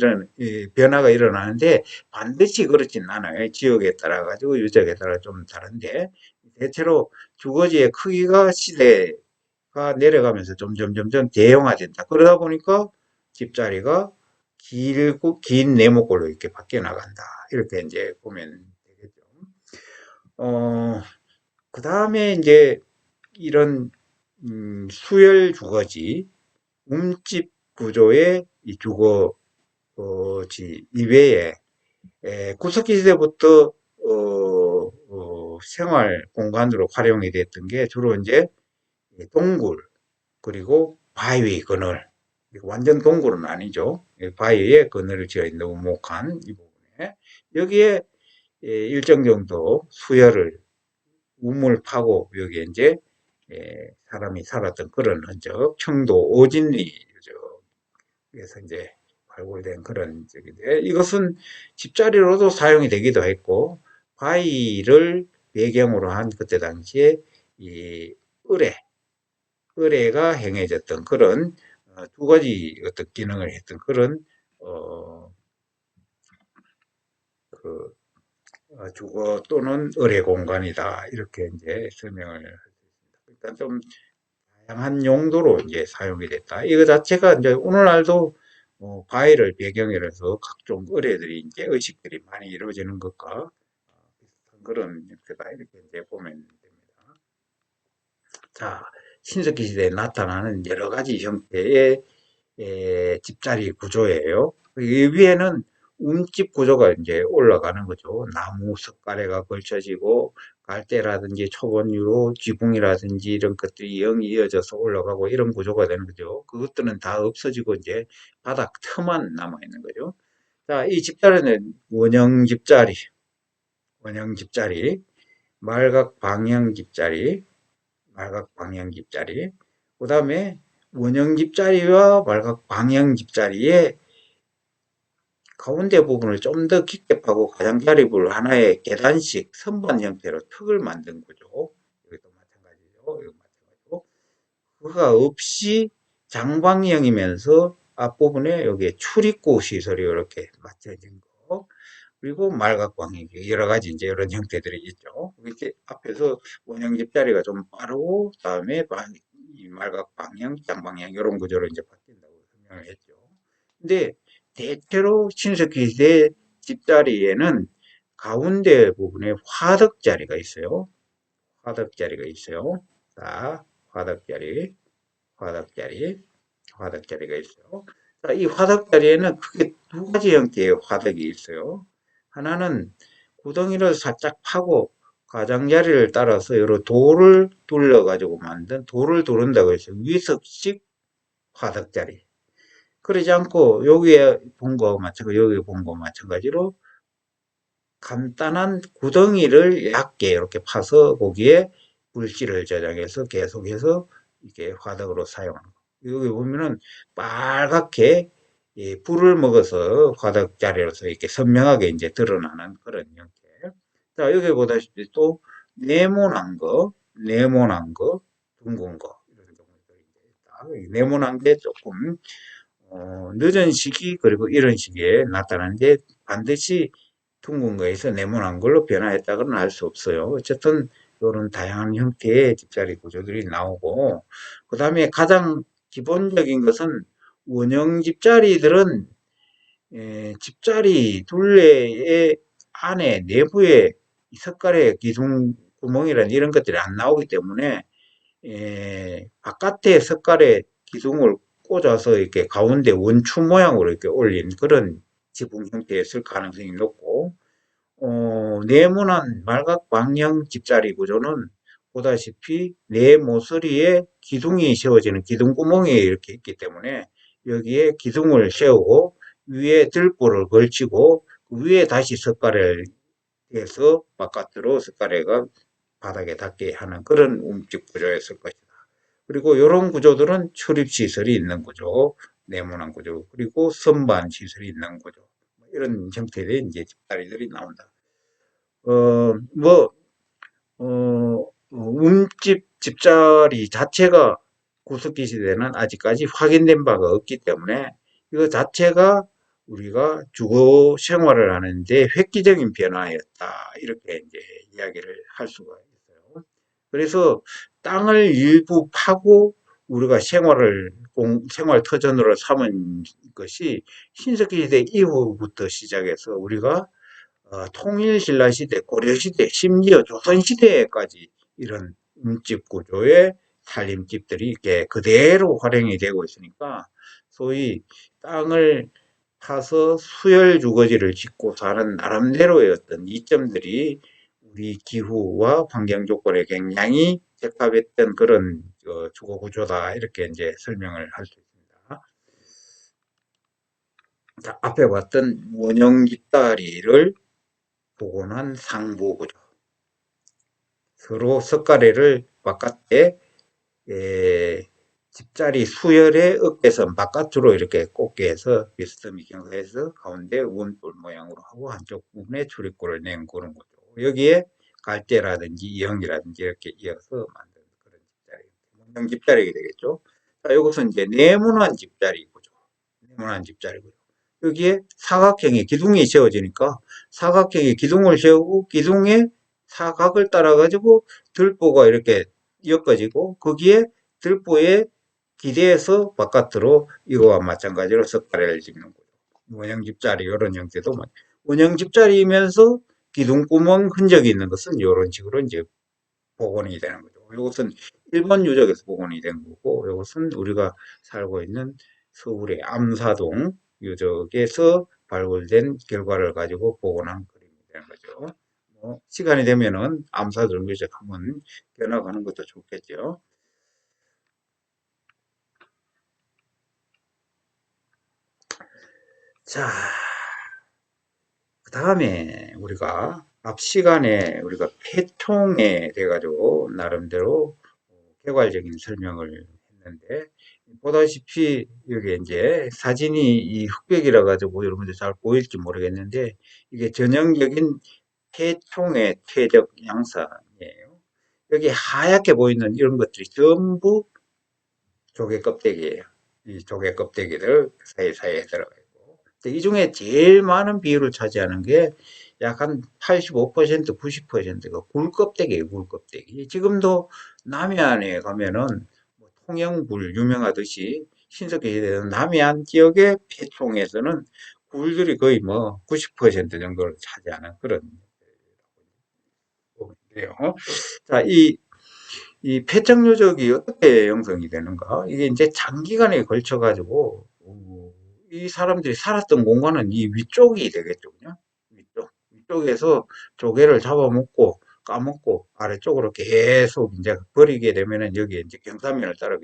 A: 변화가 일어나는데 반드시 그렇진 않아요. 지역에 따라 가지고 유적에 따라 좀 다른데 대체로 주거지의 크기가 시대가 내려가면서 점점 대형화된다. 그러다 보니까 집자리가 길고 긴 네모꼴로 이렇게 바뀌어 나간다. 이렇게 이제 보면 되겠죠. 어, 그 다음에 이제 이런 수열 주거지, 움집 구조의 이 주거지 이외에 구석기 시대부터 생활 공간으로 활용이 됐던 게 주로 이제 동굴 그리고 바위 그늘 완전 동굴은 아니죠. 바위에 그늘을 지어 있는 우목한 이 부분에 여기에 일정 정도 수혈을 우물 파고 여기에 이제 사람이 살았던 그런 흔적, 청도 오진리 그래서 이제 발굴된 그런 적인데 이것은 집자리로도 사용이 되기도 했고 바위를 배경으로 한 그때 당시에 이 의뢰, 의뢰가 행해졌던 그런 두 가지 어떤 기능을 했던 그런 어, 그 주거 또는 의뢰 공간이다 이렇게 이제 설명을 할 수 있습니다. 일단 좀 다양한 용도로 이제 사용이 됐다. 이거 자체가 이제 오늘날도 과일을 배경으로 해서 각종 의뢰들이 이제 의식들이 많이 이루어지는 것과 비슷한 그런 형태다 이렇게 이제 보면 됩니다. 자, 신석기 시대에 나타나는 여러 가지 형태의 집자리 구조예요. 이 위에는 움집 구조가 이제 올라가는 거죠. 나무 석가래가 걸쳐지고 갈대라든지 초본유로 지붕이라든지 이런 것들이 영 이어져서 올라가고 이런 구조가 되는 거죠. 그것들은 다 없어지고 이제 바닥 틈만 남아 있는 거죠. 자, 이 집자리는 원형 집자리, 원형 집자리, 말각 방향 집자리, 말각 방향 집자리. 그 다음에 원형 집자리와 말각 방향 집자리의 가운데 부분을 좀 더 깊게 파고 가장자리부를 하나의 계단식 선반 형태로 턱을 만든 거죠. 여기도 마찬가지죠. 여기 마찬가지고. 그가 없이 장방형이면서 앞부분에 여기에 출입구 시설이 이렇게 맞춰진 거. 그리고 말각광이 여러 가지 이제 이런 형태들이 있죠. 이렇게 앞에서 원형 집자리가 좀 빠르고 다음에 이 말각 방향, 장방향 이런 구조로 이제 바뀐다고 설명을 했죠. 근데 대체로 신석기 시대 집자리에는 가운데 부분에 화덕자리가 있어요. 화덕자리가 있어요. 자, 화덕자리, 화덕자리, 화덕자리가 있어요. 자, 이 화덕자리에는 크게 두 가지 형태의 화덕이 있어요. 하나는 구덩이를 살짝 파고 가장자리를 따라서 여러 돌을 둘러가지고 만든 돌을 두른다고 해서 위석식 화덕자리. 그러지 않고 여기에 본 거 마찬가지, 여기 본 거 마찬가지로 간단한 구덩이를 얇게 이렇게 파서 거기에 물질을 저장해서 계속해서 이렇게 화덕으로 사용하는 거. 여기 보면은 빨갛게 불을 먹어서 화덕 자리로서 이렇게 선명하게 이제 드러나는 그런 형태. 자, 여기 보다시피 또 네모난 거, 네모난 거, 둥근 거 이런 경우들이 있다. 네모난 게 조금 늦은 시기 그리고 이런 시기에 나타나는데 반드시 둥근 거에서 네모난 걸로 변화했다고는 알 수 없어요. 어쨌든 이런 다양한 형태의 집자리 구조들이 나오고 그 다음에 가장 기본적인 것은 원형 집자리들은 집자리 둘레의 안에 내부에 석가래 기둥 구멍이란 이런 것들이 안 나오기 때문에 바깥에 석가래 기둥을 꽂아서 이렇게 가운데 원추 모양으로 이렇게 올린 그런 지붕 형태였을 가능성이 높고 네모난 말각 방향 집자리 구조는 보다시피 네 모서리에 기둥이 세워지는 기둥 구멍이 이렇게 있기 때문에 여기에 기둥을 세우고 위에 들보를 걸치고 그 위에 다시 석가래를 해서 바깥으로 석가래가 바닥에 닿게 하는 그런 움집 구조였을 것이다. 그리고 이런 구조들은 출입 시설이 있는 구조, 네모난 구조, 그리고 선반 시설이 있는 구조 이런 형태의 이제 집다리들이 나온다. 뭐 움집 집자리 자체가 구석기 시대는 아직까지 확인된 바가 없기 때문에 이거 자체가 우리가 주거 생활을 하는데 획기적인 변화였다. 이렇게 이제 이야기를 할 수가 있어요. 그래서 땅을 일부 파고 우리가 생활 터전으로 삼은 것이 신석기 시대 이후부터 시작해서 우리가 통일신라시대, 고려시대, 심지어 조선시대까지 이런 움집 구조의 살림집들이 이렇게 그대로 활용이 되고 있으니까 소위 땅을 파서 수열 주거지를 짓고 사는 나름대로의 어떤 이점들이 우리 기후와 환경 조건에 굉장히 적합했던 그런 주거 구조다 이렇게 이제 설명을 할 수 있습니다. 자, 앞에 봤던 원형 깃다리를 복원한 상부 구조. 서로 석가래를 바깥에 에, 집자리 수열의 어깨선 바깥으로 이렇게 꽂게 해서 비스듬히 경사해서 가운데 원볼 모양으로 하고 한쪽 부분에 출입구를 낸 그런 거죠. 여기에 갈대라든지 이형이라든지 이렇게 이어서 만든 그런 집자리가 원형 집자리가 되겠죠. 자, 이것은 이제 네모난 집자리구조. 네모난 집자리구조. 여기에 사각형의 기둥이 세워지니까 사각형의 기둥을 세우고 기둥에 사각을 따라 가지고 들보가 이렇게 엮어지고 거기에 들보에 기대서 바깥으로 이거와 마찬가지로 석가래를 찍는 거죠. 원형 집자리 이런 형태도 원형 집자리이면서 기둥구멍 흔적이 있는 것은 이런 식으로 이제 복원이 되는 거죠. 이것은 일본 유적에서 복원이 된 거고, 이것은 우리가 살고 있는 서울의 암사동 유적에서 발굴된 결과를 가지고 복원한 그림이 되는 거죠. 뭐 시간이 되면은 암사동 유적 한번 견학하는 것도 좋겠죠. 자, 그 다음에 우리가 앞 시간에 우리가 폐총에 돼가지고 나름대로 개괄적인 설명을 했는데 보다시피 여기 이제 사진이 이 흑백이라 가지고 여러분들 잘 보일지 모르겠는데 이게 전형적인 폐총의 퇴적 양상이에요. 여기 하얗게 보이는 이런 것들이 전부 조개 껍데기예요. 이 조개 껍데기들 사이사이에 들어가 있고. 이 중에 제일 많은 비율을 차지하는 게 약 한 85%, 90%가 굴 껍데기예요, 굴 껍데기. 지금도 남해안에 가면은 뭐 통영굴 유명하듯이 신석기시대는 남해안 지역의 폐총에서는 굴들이 거의 뭐 90% 정도를 차지하는 그런 부분인데요. 자, 이 폐청 요적이 어떻게 형성이 되는가? 이게 이제 장기간에 걸쳐가지고, 이 사람들이 살았던 공간은 이 위쪽이 되겠죠, 그냥? 위쪽에서 조개를 잡아먹고, 까먹고, 아래쪽으로 계속 이제 버리게 되면은 여기에 이제 경사면을 따라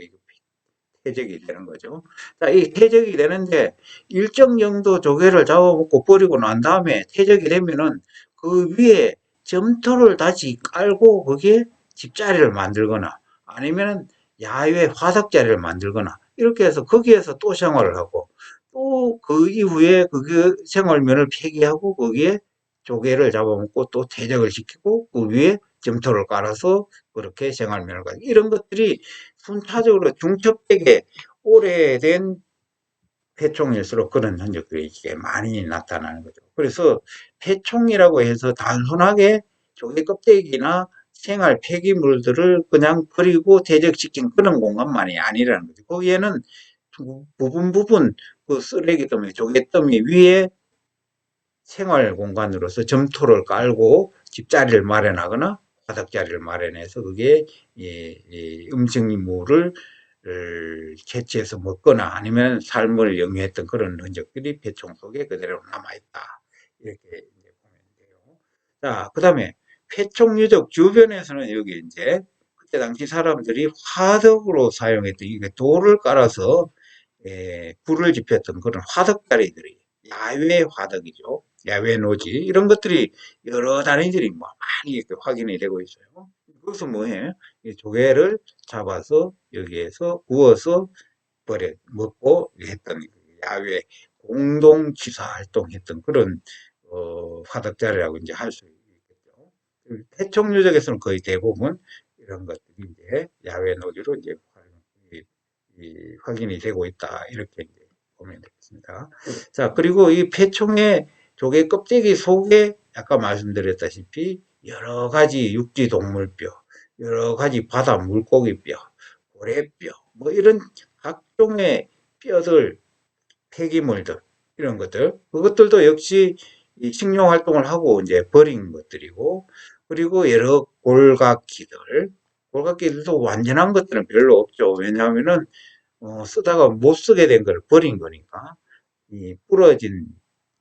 A: 퇴적이 되는 거죠. 자, 이 퇴적이 되는데 일정 정도 조개를 잡아먹고 버리고 난 다음에 퇴적이 되면은 그 위에 점토를 다시 깔고 거기에 집자리를 만들거나 아니면은 야외 화석자리를 만들거나 이렇게 해서 거기에서 또 생활을 하고 또 그 이후에 그 생활면을 폐기하고 거기에 조개를 잡아먹고 또 퇴적을 시키고 그 위에 점토를 깔아서 그렇게 생활면을 가지고 이런 것들이 순차적으로 중첩되게 오래된 폐총일수록 그런 흔적들이 이게 많이 나타나는 거죠. 그래서 폐총이라고 해서 단순하게 조개 껍데기나 생활 폐기물들을 그냥 버리고 퇴적시킨 그런 공간만이 아니라는 거죠. 거기에는 부분 그 쓰레기 더미, 조개 더미 위에 생활 공간으로서 점토를 깔고 집자리를 마련하거나 바닥자리를 마련해서 그게 이 음식물을 채취해서 먹거나 아니면 삶을 영위했던 그런 흔적들이 폐총 속에 그대로 남아있다. 이렇게 이제 보면 돼요. 자, 그 다음에 폐총 유적 주변에서는 여기 이제 그때 당시 사람들이 화덕으로 사용했던 이게 돌을 깔아서 불을 지폈던 그런 화덕자리들이 야외 화덕이죠. 야외 노지 이런 것들이 여러 단위들이 뭐 많이 이렇게 확인이 되고 있어요. 그것은 뭐해? 조개를 잡아서 여기에서 구워서 버려 먹고 했던 야외 공동 취사 활동했던 그런 화덕자리라고 이제 할 수 있겠죠. 해총 유적에서는 거의 대부분 이런 것들이 이제 야외 노지로 이제 확인이 되고 있다 이렇게 이제 보면 되겠습니다. 자, 그리고 이 폐총의 조개 껍데기 속에 아까 말씀드렸다시피 여러 가지 육지 동물뼈, 여러 가지 바다 물고기뼈, 고래뼈, 뭐 이런 각종의 뼈들, 폐기물들 이런 것들, 그것들도 역시 이 식용 활동을 하고 이제 버린 것들이고, 그리고 여러 골각기들도 완전한 것들은 별로 없죠. 왜냐하면은 쓰다가 못 쓰게 된 걸 버린 거니까. 이 부러진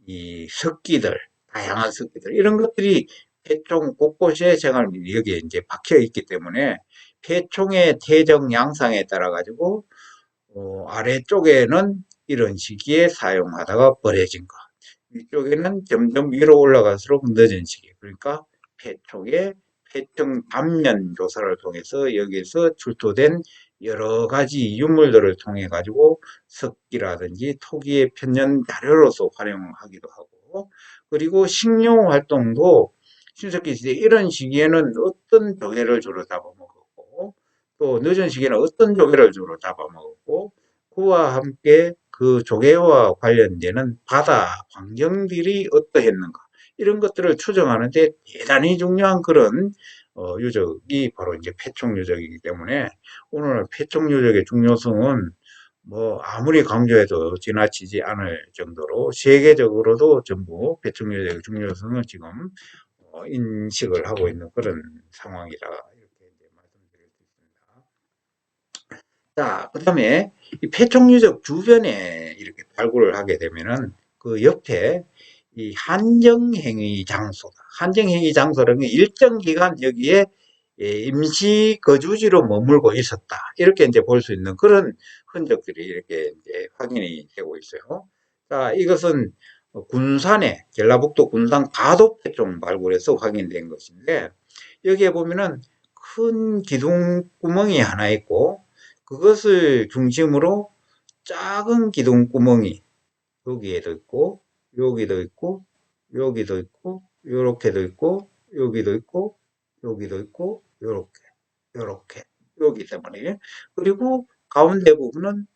A: 이 석기들, 다양한 석기들, 이런 것들이 폐총 곳곳에 생활 여기에 이제 박혀 있기 때문에 폐총의 퇴적 양상에 따라 가지고 아래쪽에는 이런 시기에 사용하다가 버려진 것, 위쪽에는 점점 위로 올라갈수록 늦은 시기, 그러니까 폐총의 폐총 단면 조사를 통해서 여기서 출토된 여러 가지 유물들을 통해 가지고 석기라든지 토기의 편년 자료로서 활용하기도 하고, 그리고 식용 활동도 신석기 시대 이런 시기에는 어떤 조개를 주로 잡아먹었고 또 늦은 시기에는 어떤 조개를 주로 잡아먹었고, 그와 함께 그 조개와 관련되는 바다 환경들이 어떠했는가, 이런 것들을 추정하는데 대단히 중요한 그런 유적이 바로 이제 패총 유적이기 때문에 오늘 패총 유적의 중요성은 뭐 아무리 강조해도 지나치지 않을 정도로 세계적으로도 전부 패총 유적의 중요성을 지금 인식을 하고 있는 그런 상황이라 이렇게 이제 말씀드릴 수 있습니다. 자, 그 다음에 이 폐총류적 주변에 이렇게 발굴을 하게 되면은 그 옆에 이 한정행위 장소다. 한정행위 장소라는 게 일정 기간 여기에 임시 거주지로 머물고 있었다. 이렇게 이제 볼 수 있는 그런 흔적들이 이렇게 이제 확인이 되고 있어요. 자, 이것은 군산에, 전라북도 군산 가도패총 발굴에서 확인된 것인데, 여기에 보면은 큰 기둥 구멍이 하나 있고, 그것을 중심으로 작은 기둥 구멍이 여기에도 있고, 여기도 있고, 여기도 있고, 요렇게도 있고, 여기도 있고, 여기도 있고, 요렇게, 요렇게, 여기 때문에. 그리고 가운데 부분은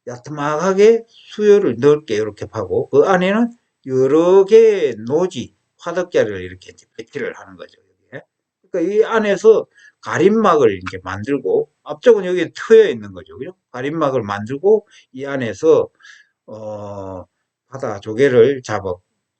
A: 야트막하게 수혈을 넓게 이렇게 파고, 그 안에는 여러 개의 노지, 화덕자리를 이렇게 배치를 하는 거죠. 여기에. 그러니까 이 안에서 가림막을 이제 만들고, 앞쪽은 여기에 트여 있는 거죠. 그죠? 가림막을 만들고, 이 안에서, 어, 바다 조개를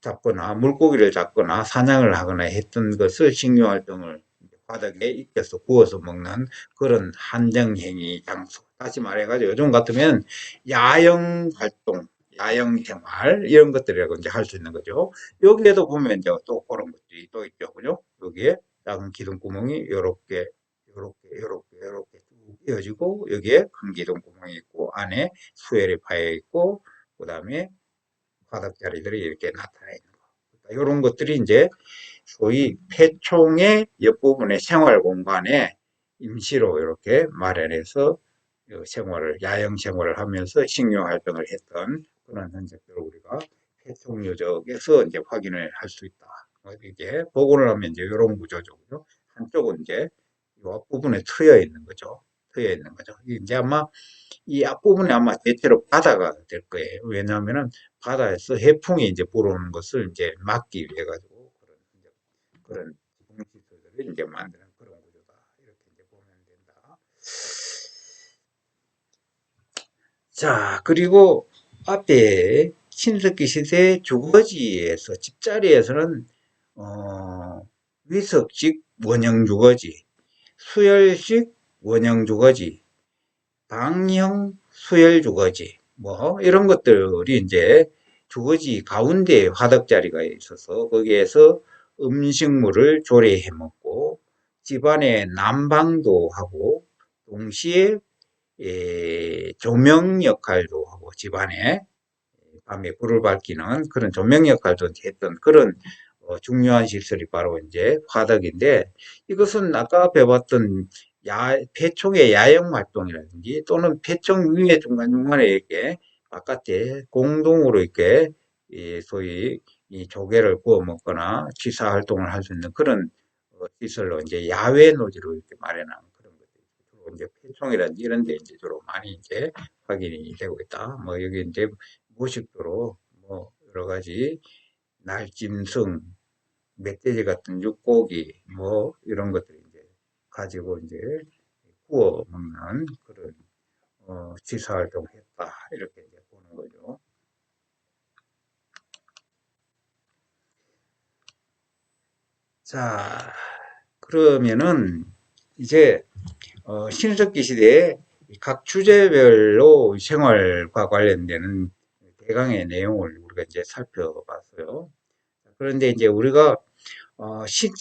A: 잡거나, 물고기를 잡거나, 사냥을 하거나 했던 것을 식료 활동을 바닥에 익혀서 구워서 먹는 그런 한정행위 장소. 다시 말해가지고 요즘 같으면 야영 활동, 야영 생활 이런 것들이라고 이제 할 수 있는 거죠. 여기에도 보면 이제 또 그런 것들이 또 있죠, 그죠? 여기에 작은 기둥구멍이 이렇게, 이렇게, 이렇게, 이렇게 쭉 이어지고 여기에 큰 기둥구멍이 있고 안에 수혈이 파여 있고 그 다음에 화덕자리들이 이렇게 나타나 있는 거. 이런 것들이 이제 소위 폐총의 옆부분의 생활 공간에 임시로 이렇게 마련해서 생활을, 야영 생활을 하면서 식료 활동을 했던 그런 흔적들을 우리가 폐총 유적에서 이제 확인을 할 수 있다. 이게 복원을 하면 이제 이런 구조죠. 한쪽은 이제 이 앞부분에 트여 있는 거죠. 트여 있는 거죠. 이제 아마 이 앞부분에 아마 대체로 바다가 될 거예요. 왜냐하면은 바다에서 해풍이 이제 불어오는 것을 이제 막기 위해 가지고 그런 기술들을 이제 만드는 그런 구조다. 이렇게 이제 보면 된다. 자, 그리고 앞에 신석기 시대 주거지에서 집자리에서는 위석식 원형 주거지, 수열식 원형 주거지, 방형 수열 주거지, 뭐 이런 것들이 이제 주거지 가운데 화덕자리가 있어서 거기에서 음식물을 조리해 먹고 집안의 난방도 하고 동시에 조명 역할도 하고 집안에 밤에 불을 밝히는 그런 조명 역할도 했던 그런 중요한 시설이 바로 이제 화덕인데 이것은 아까 배웠던 폐총의 야영 활동이라든지 또는 폐총 위에 중간중간에 이렇게 바깥에 공동으로 이렇게 소위 이 조개를 구워 먹거나 취사 활동을 할 수 있는 그런 시설로 이제 야외 노지로 이렇게 마련한 그런 것들이 주로 이제 폐총이라든지 이런 데 이제 주로 많이 이제 확인이 되고 있다. 뭐 여기 이제 무식도로 뭐 여러 가지 날짐승, 멧돼지 같은 육고기 뭐 이런 것들 이제 가지고 이제 구워 먹는 그런 취사 활동을 했다 이렇게 이제 보는 거죠. 자, 그러면은 이제 신석기 시대에 각 주제별로 생활과 관련되는 대강의 내용을 우리가 이제 살펴봤어요. 그런데 이제 우리가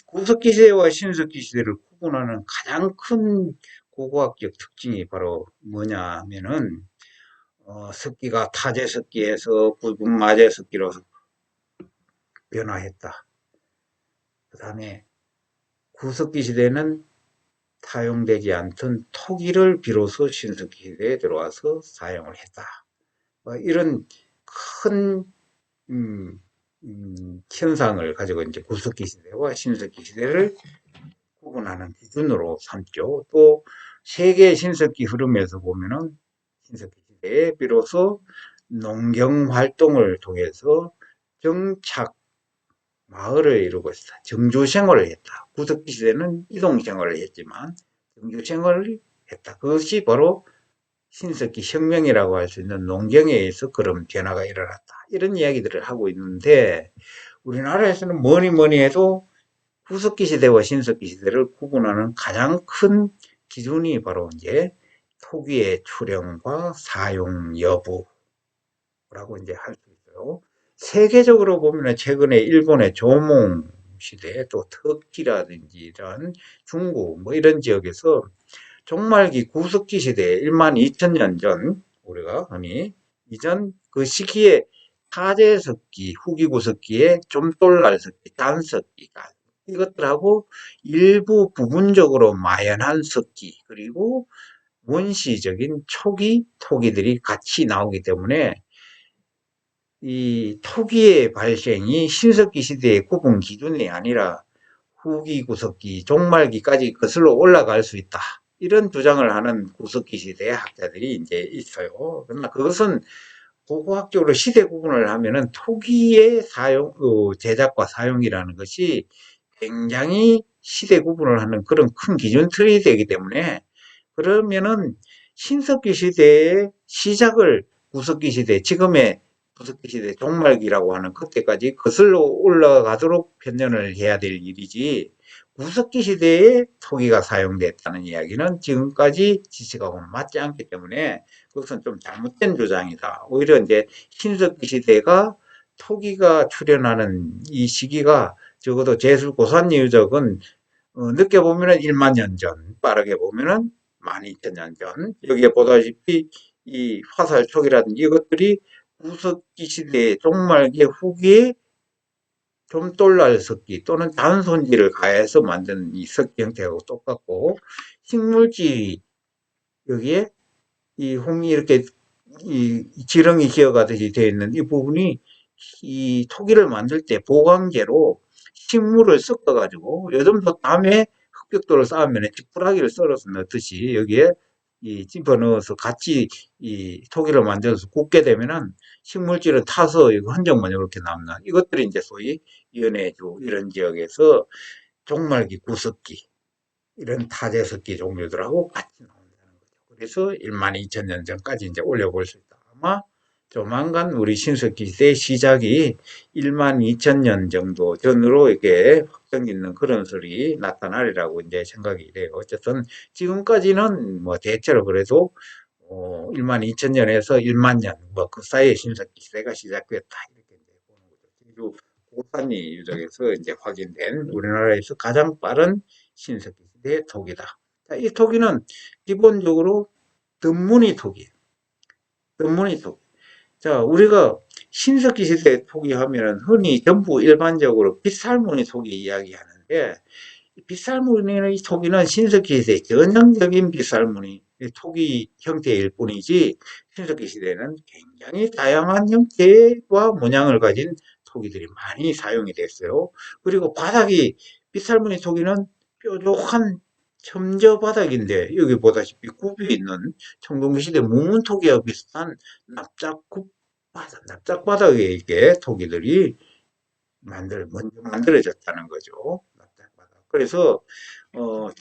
A: 구석기 시대와 신석기 시대를 구분하는 가장 큰 고고학적 특징이 바로 뭐냐 하면은 석기가 타제석기에서 붉은 마제석기로 변화했다. 그 다음에 구석기 시대는 사용되지 않던 토기를 비로소 신석기 시대에 들어와서 사용을 했다. 이런 큰 현상을 가지고 이제 구석기 시대와 신석기 시대를 구분하는 기준으로 삼죠. 또 세계 신석기 흐름에서 보면은 신석기 시대에 비로소 농경 활동을 통해서 정착 마을을 이루고 있어. 정주 생활을 했다. 구석기 시대는 이동 생활을 했지만 정주 생활을 했다. 그것이 바로 신석기 혁명이라고 할 수 있는 농경에 의해서 그런 변화가 일어났다. 이런 이야기들을 하고 있는데 우리나라에서는 뭐니 뭐니 해도 후석기 시대와 신석기 시대를 구분하는 가장 큰 기준이 바로 이제 토기의 출현과 사용 여부라고 이제 할 수 있어요. 세계적으로 보면 최근에 일본의 조몽 시대, 또 터키라든지 이런 중국 뭐 이런 지역에서 종말기 구석기 시대 1만 2천 년 전 우리가 흔히 이전 그 시기에 타제석기, 후기구석기에 좀돌날석기, 단석기가 이것들하고 일부 부분적으로 마연한 석기 그리고 원시적인 초기 토기들이 같이 나오기 때문에 이 토기의 발생이 신석기 시대의 구분 기준이 아니라 후기, 구석기, 종말기까지 거슬러 올라갈 수 있다. 이런 주장을 하는 구석기 시대의 학자들이 이제 있어요. 그러나 그것은 고고학적으로 시대 구분을 하면은 토기의 사용, 제작과 사용이라는 것이 굉장히 시대 구분을 하는 그런 큰 기준 틀이 되기 때문에 그러면은 신석기 시대의 시작을 구석기 시대, 지금의 구석기 시대 종말기라고 하는 그때까지 거슬러 올라가도록 변년을 해야 될 일이지 구석기 시대에 토기가 사용됐다는 이야기는 지금까지 지식하고는 맞지 않기 때문에 그것은 좀 잘못된 주장이다. 오히려 이제 신석기 시대가 토기가 출현하는 이 시기가 적어도 제술 고산리 유적은 늦게 보면은 1만 년 전, 빠르게 보면은 12,000년 전. 여기에 보다시피 이 화살촉이라든지 이것들이 구석기 시대의 종말기 후기에 좀돌날 석기 또는 단손지를 가해서 만든 이 석기 형태하고 똑같고 식물지 여기에 이 홈이 이렇게 이 지렁이 기어가듯이 되어 있는 이 부분이 이 토기를 만들 때 보강제로 식물을 섞어가지고 요즘도 밤에 흑벽돌을 쌓으면 지푸라기를 썰어서 넣듯이 여기에 이 집어넣어서 같이 이 토기를 만들어서 굽게 되면은 식물질은 타서 흔적만 이렇게 남는 이것들이 이제 소위 연해주 이런 지역에서 종말기 구석기 이런 타제석기 종류들하고 같이 나온다는 거죠. 그래서 1만 2천 년 전까지 이제 올려볼 수 있다. 아마 조만간 우리 신석기 시대 시작이 1만 2천 년 정도 전으로 이렇게 확정 있는 그런 설이 나타나리라고 이제 생각이 돼요. 어쨌든 지금까지는 뭐 대체로 그래도 1만 2천 년에서 1만 년, 뭐 그 사이에 신석기 시대가 시작됐다. 이렇게 이제 보는 거죠. 제주 고산리 유적에서 이제 확인된 우리나라에서 가장 빠른 신석기 시대의 토기다. 자, 이 토기는 기본적으로 덤무늬 토기, 덤무늬 토기. 자, 우리가 신석기 시대 토기 하면은 흔히 전부 일반적으로 빗살무늬 토기 이야기하는데 빗살무늬의 토기는 신석기 시대 전형적인 빗살무늬 토기 형태일 뿐이지 신석기 시대는 굉장히 다양한 형태와 모양을 가진 토기들이 많이 사용이 됐어요. 그리고 바닥이 빗살무늬 토기는 뾰족한 첨저 바닥인데 여기 보다시피 굽이 있는 청동기 시대 무문토기와 비슷한 납작굽 바닥, 납작바닥에 이게 토기들이 먼저 만들어졌다는 거죠. 납작바닥. 그래서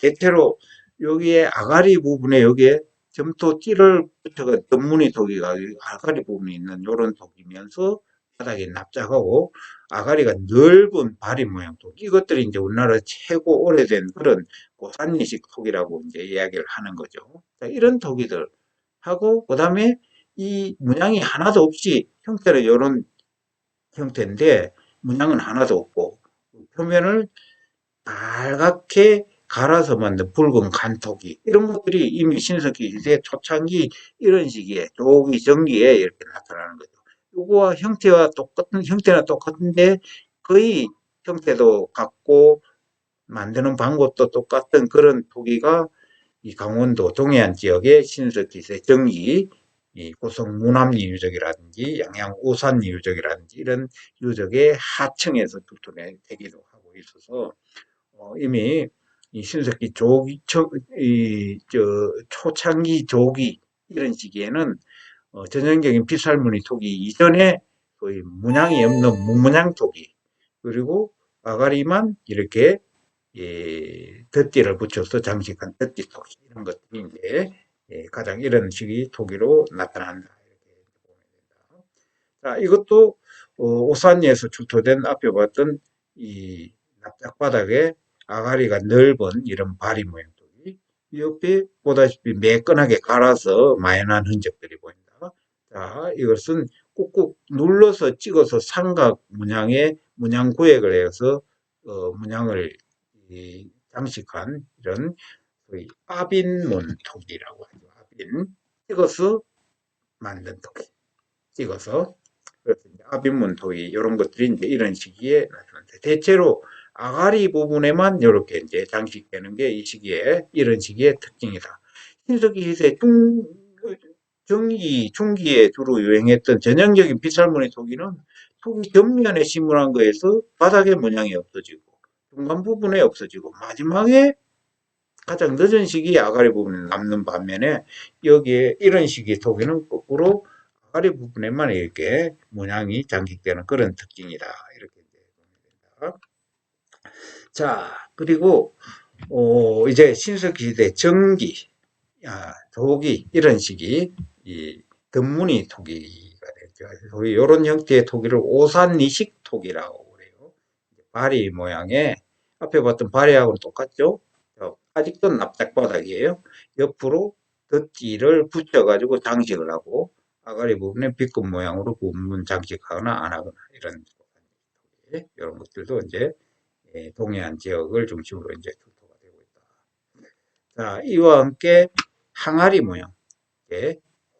A: 대체로 여기에 아가리 부분에 여기에 점토 띠를 붙여가 덧무늬 토기가 아가리 부분에 있는 이런 토기면서 바닥이 납작하고 아가리가 넓은 바리 모양 토기. 이것들이 이제 우리나라 최고 오래된 그런 고산리식 토기라고 이제 이야기를 하는 거죠. 자, 이런 토기들 하고 그다음에 이 문양이 하나도 없이 형태는 이런 형태인데 문양은 하나도 없고 표면을 빨갛게 갈아서 만든 붉은 간토기 이런 것들이 이미 신석기 시대 초창기 이런 시기에 조기 전기에 이렇게 나타나는 거죠. 요거와 형태와 똑같은 형태나 똑같은데 거의 형태도 같고 만드는 방법도 똑같은 그런 토기가 이 강원도 동해안 지역의 신석기 시대 전기 이 고성 무남리 유적이라든지 양양 오산리 유적이라든지 이런 유적의 하층에서 두둔되기도 하고 있어서 이미 이 신석기 조기, 초창기 조기, 이런 시기에는 전형적인 빗살무늬 토기 이전에 거의 문양이 없는 무문양 토기, 그리고 아가리만 이렇게 덧띠를 붙여서 장식한 덧띠 토기, 이런 것들이 이제 가장 이런 식의 토기로 나타난다. 이렇게 보면 된다. 자, 이것도 오산리에서 출토된 앞에 봤던 이 납작바닥에 아가리가 넓은 이런 바리 모양 토기. 옆에 보다시피 매끈하게 갈아서 마연한 흔적들이 보인다. 자, 이것은 꾹꾹 눌러서 찍어서 삼각 문양의 문양 구획을 해서 문양을 장식한 이런 소위 아빈문 토기라고 하죠. 아빈. 찍어서 만든 토기. 찍어서. 그래서 아빈문 토기 이런 것들이 이제 이런 시기에 나타납니다. 대체로 아가리 부분에만 이렇게 이제 장식되는 게 이 시기에 이런 시기의 특징이다. 신석기 시대 중기, 중기에 주로 유행했던 전형적인 빗살무늬 토기는 토기 겉면에 심을한 거에서 바닥에 문양이 없어지고 중간 부분에 없어지고 마지막에 가장 늦은 시기에 아가리 부분에 남는 반면에 여기에 이런 식의 토기는 거꾸로 아가리 부분에만 이렇게 문양이 장식되는 그런 특징이다. 이렇게 보면 된다. 자, 그리고 이제 신석시대 정기, 조기 이런 식이 이 덧무늬 토기가 되죠. 소위 이런 형태의 토기를 오산리식 토기라고 그래요. 바리 모양의 앞에 봤던 바리하고는 똑같죠. 아직도 납작바닥이에요. 옆으로 덧지를 붙여가지고 장식을 하고 아가리 부분에 비급 모양으로 부분 장식하거나 안 하거나 이런 것들도 이제 동해안 지역을 중심으로 이제 출토가 되고 있다. 자, 이와 함께 항아리 모양,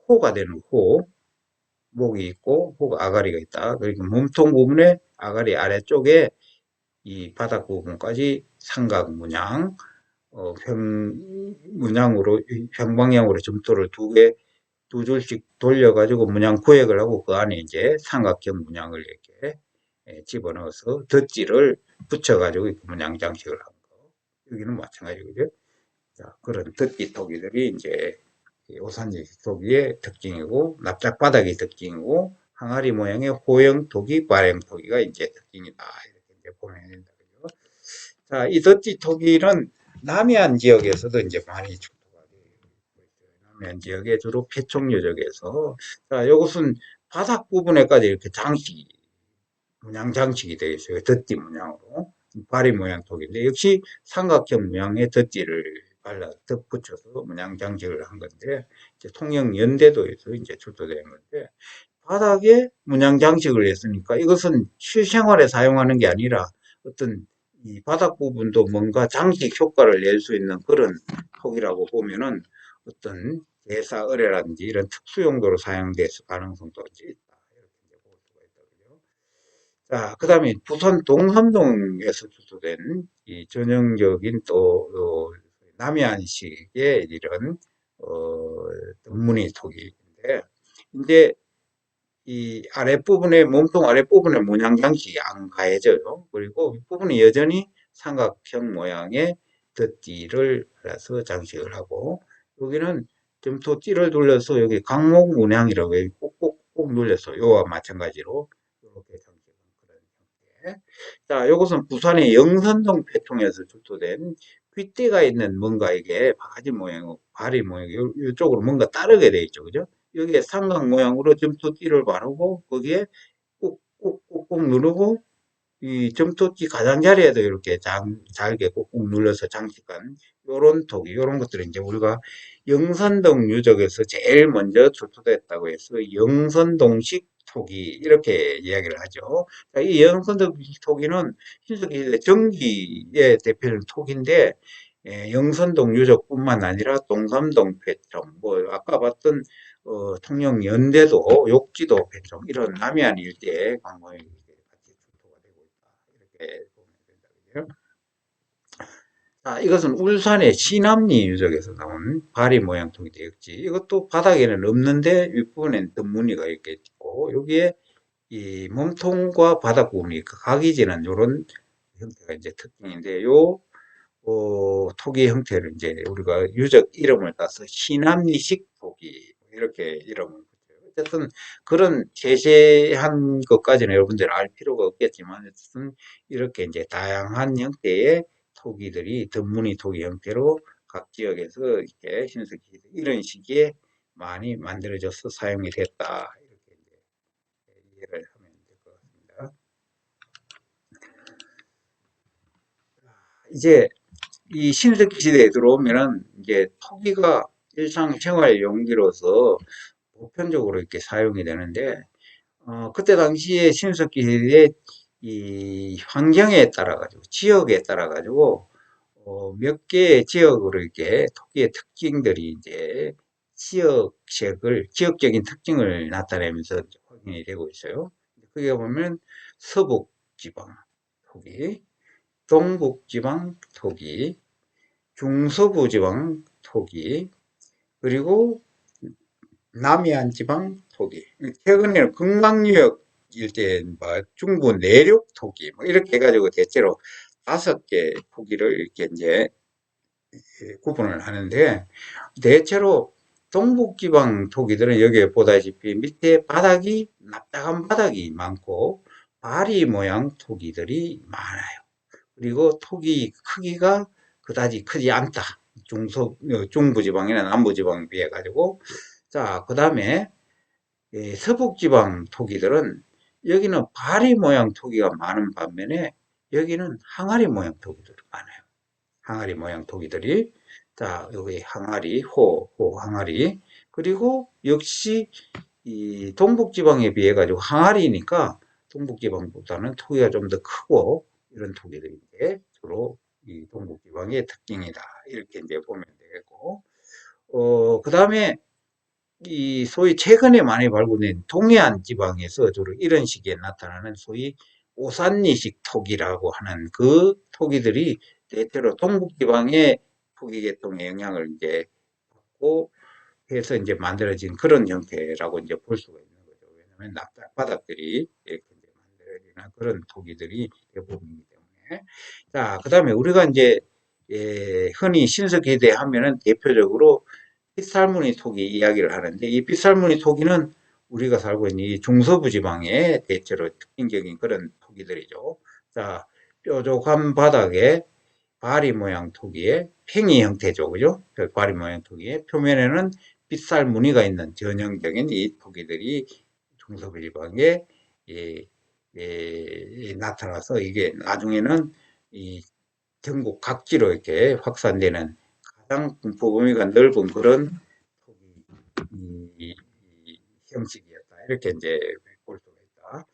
A: 호가 되는 호, 목이 있고 호가 아가리가 있다. 그리고 몸통 부분에 아가리 아래쪽에 이 바닥 부분까지 삼각 문양, 문양으로 평방향으로 점토를 두 줄씩 돌려가지고 문양 구획을 하고 그 안에 이제 삼각형 문양을 이렇게 집어넣어서 덧지를 붙여가지고 문양 장식을 한 거. 여기는 마찬가지고요. 자, 그런 덧지 토기들이 이제 오산지 토기의 특징이고 납작바닥의 특징이고 항아리 모양의 호형 토기, 발형 토기가 이제 특징이다. 이렇게 이제 보면 된다. 자, 이 덧지 토기는 남해안 지역에서도 이제 많이 출토가 되고 있어요. 남해안 지역에 주로 폐촉 유적에서 자, 이것은 바닥 부분에까지 이렇게 장식이 문양 장식이 되어 있어요. 덧지 문양으로 바리 모양 토기인데 역시 삼각형 모양의 덧지를 발라 덧붙여서 문양 장식을 한 건데 이제 통영 연대도에서 이제 출토된 건데 바닥에 문양 장식을 했으니까 이것은 실생활에 사용하는 게 아니라 어떤 이 바닥 부분도 뭔가 장식 효과를 낼 수 있는 그런 톡이라고 보면은 어떤 대사 의뢰라든지 이런 특수 용도로 사용될 가능성도 있다. 이렇게 볼 수가 있다고요. 자, 그 다음에 부산 동삼동에서 주소된 이 전형적인 또 남해안식의 이런 덧무늬 톡인데 이제 이 아랫부분에 몸통 아랫부분에 문양 장식이 안 가해져요. 그리고 윗부분이 여전히 삼각형 모양의 덧띠를 발라서 장식을 하고 여기는 점토띠를 둘러서 여기 강목 문양이라고 해요. 꼭꼭꼭 눌려서 요와 마찬가지로 이렇게 장식한 그런 형태. 자, 이것은 부산의 영선동 패통에서 출토된 귓대가 있는 뭔가 이게 바지 모양, 바리 모양, 이쪽으로 뭔가 따르게 돼 있죠. 그죠? 여기에 삼각 모양으로 점토띠를 바르고 거기에 꾹꾹꾹꾹 누르고 이 점토띠 가장자리에도 이렇게 잘게 꾹꾹 눌러서 장식한 요런 토기, 요런 것들은 이제 우리가 영선동 유적에서 제일 먼저 출토됐다고 해서 영선동식 토기 이렇게 이야기를 하죠. 이 영선동식 토기는 신석기 정기의 대표적인 토기인데 영선동 유적뿐만 아니라 동삼동 폐청, 뭐 아까 봤던 통영 연대도, 욕지도 폐청 이런 남해안 일대에 관광이 같이 출토가 되고 있다. 이렇게 보면 된다고요. 자, 이것은 울산의 시남리 유적에서 나온 바리 모양 토기대역지. 이것도 바닥에는 없는데 윗부분에는 덧무늬가 이렇게 있고 여기에 이 몸통과 바닥 부분이 각이지는 이런 형태가 이제 특징인데 요 토기 형태를 이제 우리가 유적 이름을 따서 시남리식 토기 이렇게 이름을 붙여요. 어쨌든 그런 세세한 것까지는 여러분들 알 필요가 없겠지만 어쨌든 이렇게 이제 다양한 형태의 토기들이 덤무늬 토기 형태로 각 지역에서 이렇게 신석기 이런 시기에 많이 만들어져서 사용이 됐다 이렇게 이제 이해를 하면 될 것 같습니다. 이제 이 신석기 시대에 들어오면은 이제 토기가 일상생활 용기로서 보편적으로 이렇게 사용이 되는데, 그때 당시에 신석기 시대의 이 환경에 따라 가지고, 지역에 따라 가지고, 몇 개의 지역으로 이렇게 토기의 특징들이 이제 지역적인 특징을 나타내면서 확인이 되고 있어요. 그게 보면 서북지방 토기, 동북지방 토기, 중서부 지방 토기, 그리고 남해안 지방 토기. 최근에는 금강유역 일대 뭐 중부 내륙 토기 뭐 이렇게 해가지고 대체로 5개 토기를 이렇게 이제 구분을 하는데 대체로 동북지방 토기들은 여기에 보다시피 밑에 바닥이 납작한 바닥이 많고 바리 모양 토기들이 많아요. 그리고 토기 크기가 그다지 크지 않다. 중부지방이나 남부지방에 비해 가지고. 자, 그 다음에 서북지방 토기들은 여기는 바리 모양 토기가 많은 반면에 여기는 항아리 모양 토기들이 많아요. 항아리 모양 토기들이. 자, 여기 항아리, 항아리. 그리고 역시 이 동북지방에 비해 가지고 항아리니까 동북지방보다는 토기가 좀 더 크고 이런 토기들이 이제 주로 이 동북지방의 특징이다. 이렇게 이제 보면 되겠고, 그 다음에 이 소위 최근에 많이 발굴된 동해안 지방에서 주로 이런 시기에 나타나는 소위 오산리식 토기라고 하는 그 토기들이 대체로 동북지방의 토기 계통의 영향을 이제 받고 해서 이제 만들어진 그런 형태라고 이제 볼 수가 있는 거죠. 왜냐하면 납작 바닥들이 이렇게 이제 만들어지는 그런 토기들이 대부분이기 때문에. 자, 그 다음에 우리가 이제 흔히 신석기대 하면은 대표적으로 핏살무늬 토기 이야기를 하는데 이 핏살무늬 토기는 우리가 살고 있는 이 중서부 지방의 대체로 특징적인 그런 토기들이죠. 자, 뾰족한 바닥에 바리 모양 토기의 팽이 형태죠. 그죠? 그 바리 모양 토기의 표면에는 빗살 무늬가 있는 전형적인 이 토기들이 중서부 지방에 예, 나타나서 이게 나중에는 이 전국 각지로 이렇게 확산되는 가장 분포 범위가 넓은 그런 이 형식이었다. 이렇게 이제 볼 수가 있다.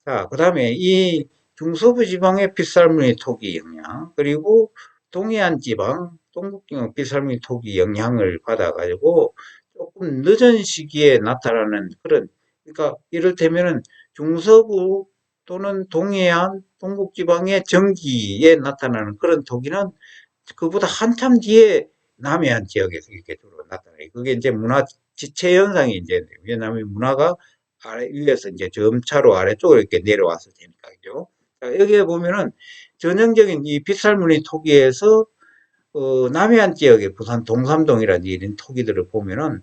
A: 자, 그 다음에 이 중서부 지방의 빗살무늬 토기 영향, 그리고 동해안 지방, 동북지방 빗살무늬 토기 영향을 받아가지고 조금 늦은 시기에 나타나는 그런, 그러니까 이를테면은 중서부 또는 동해안, 동북지방의 정기에 나타나는 그런 토기는 그보다 한참 뒤에 남해안 지역에서 이렇게 주로 나타나요. 그게 이제 문화 지체 현상이 이제 왜냐하면 문화가 아래 위에서 이제 점차로 아래쪽으로 이렇게 내려왔을 테니까 그죠. 자, 여기에 보면은 전형적인 이 빗살무늬 토기에서 남해안 지역의 부산 동삼동이라는 이런 토기들을 보면은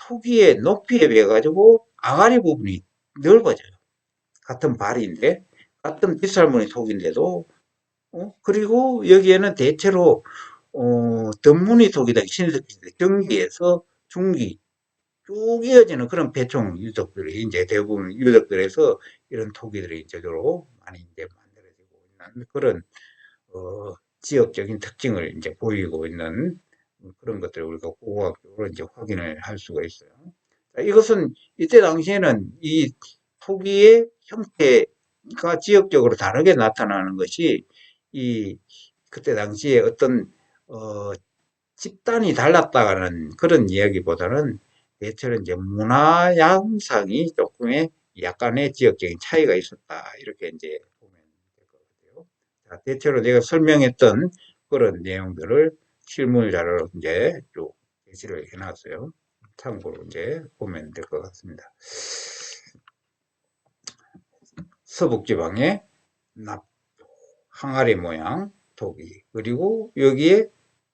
A: 토기의 높이에 비해 가지고 아가리 부분이 넓어져요. 같은 발인데 같은 빗살무늬 토기인데도 그리고 여기에는 대체로 덤무늬 토기다 신석기 경기에서 중기 쭉 이어지는 그런 배총 유적들이 이제 대부분 유적들에서 이런 토기들이 이제 주로 많이 이제 만들어지고 있는 그런 지역적인 특징을 이제 보이고 있는 그런 것들을 우리가 고고학적으로 이제 확인을 할 수가 있어요. 자, 이것은 이때 당시에는 이 토기의 형태가 지역적으로 다르게 나타나는 것이 이 그때 당시에 어떤 어, 집단이 달랐다는 그런 이야기보다는 대체로 이제 문화 양상이 조금의 약간의 지역적인 차이가 있었다. 이렇게 이제 보면 될 것 같아요. 자, 대체로 내가 설명했던 그런 내용들을 실물 자료로 이제 쭉 제시를 해놨어요. 참고로 이제 보면 될 것 같습니다. 서북지방의 항아리 모양, 토기. 그리고 여기에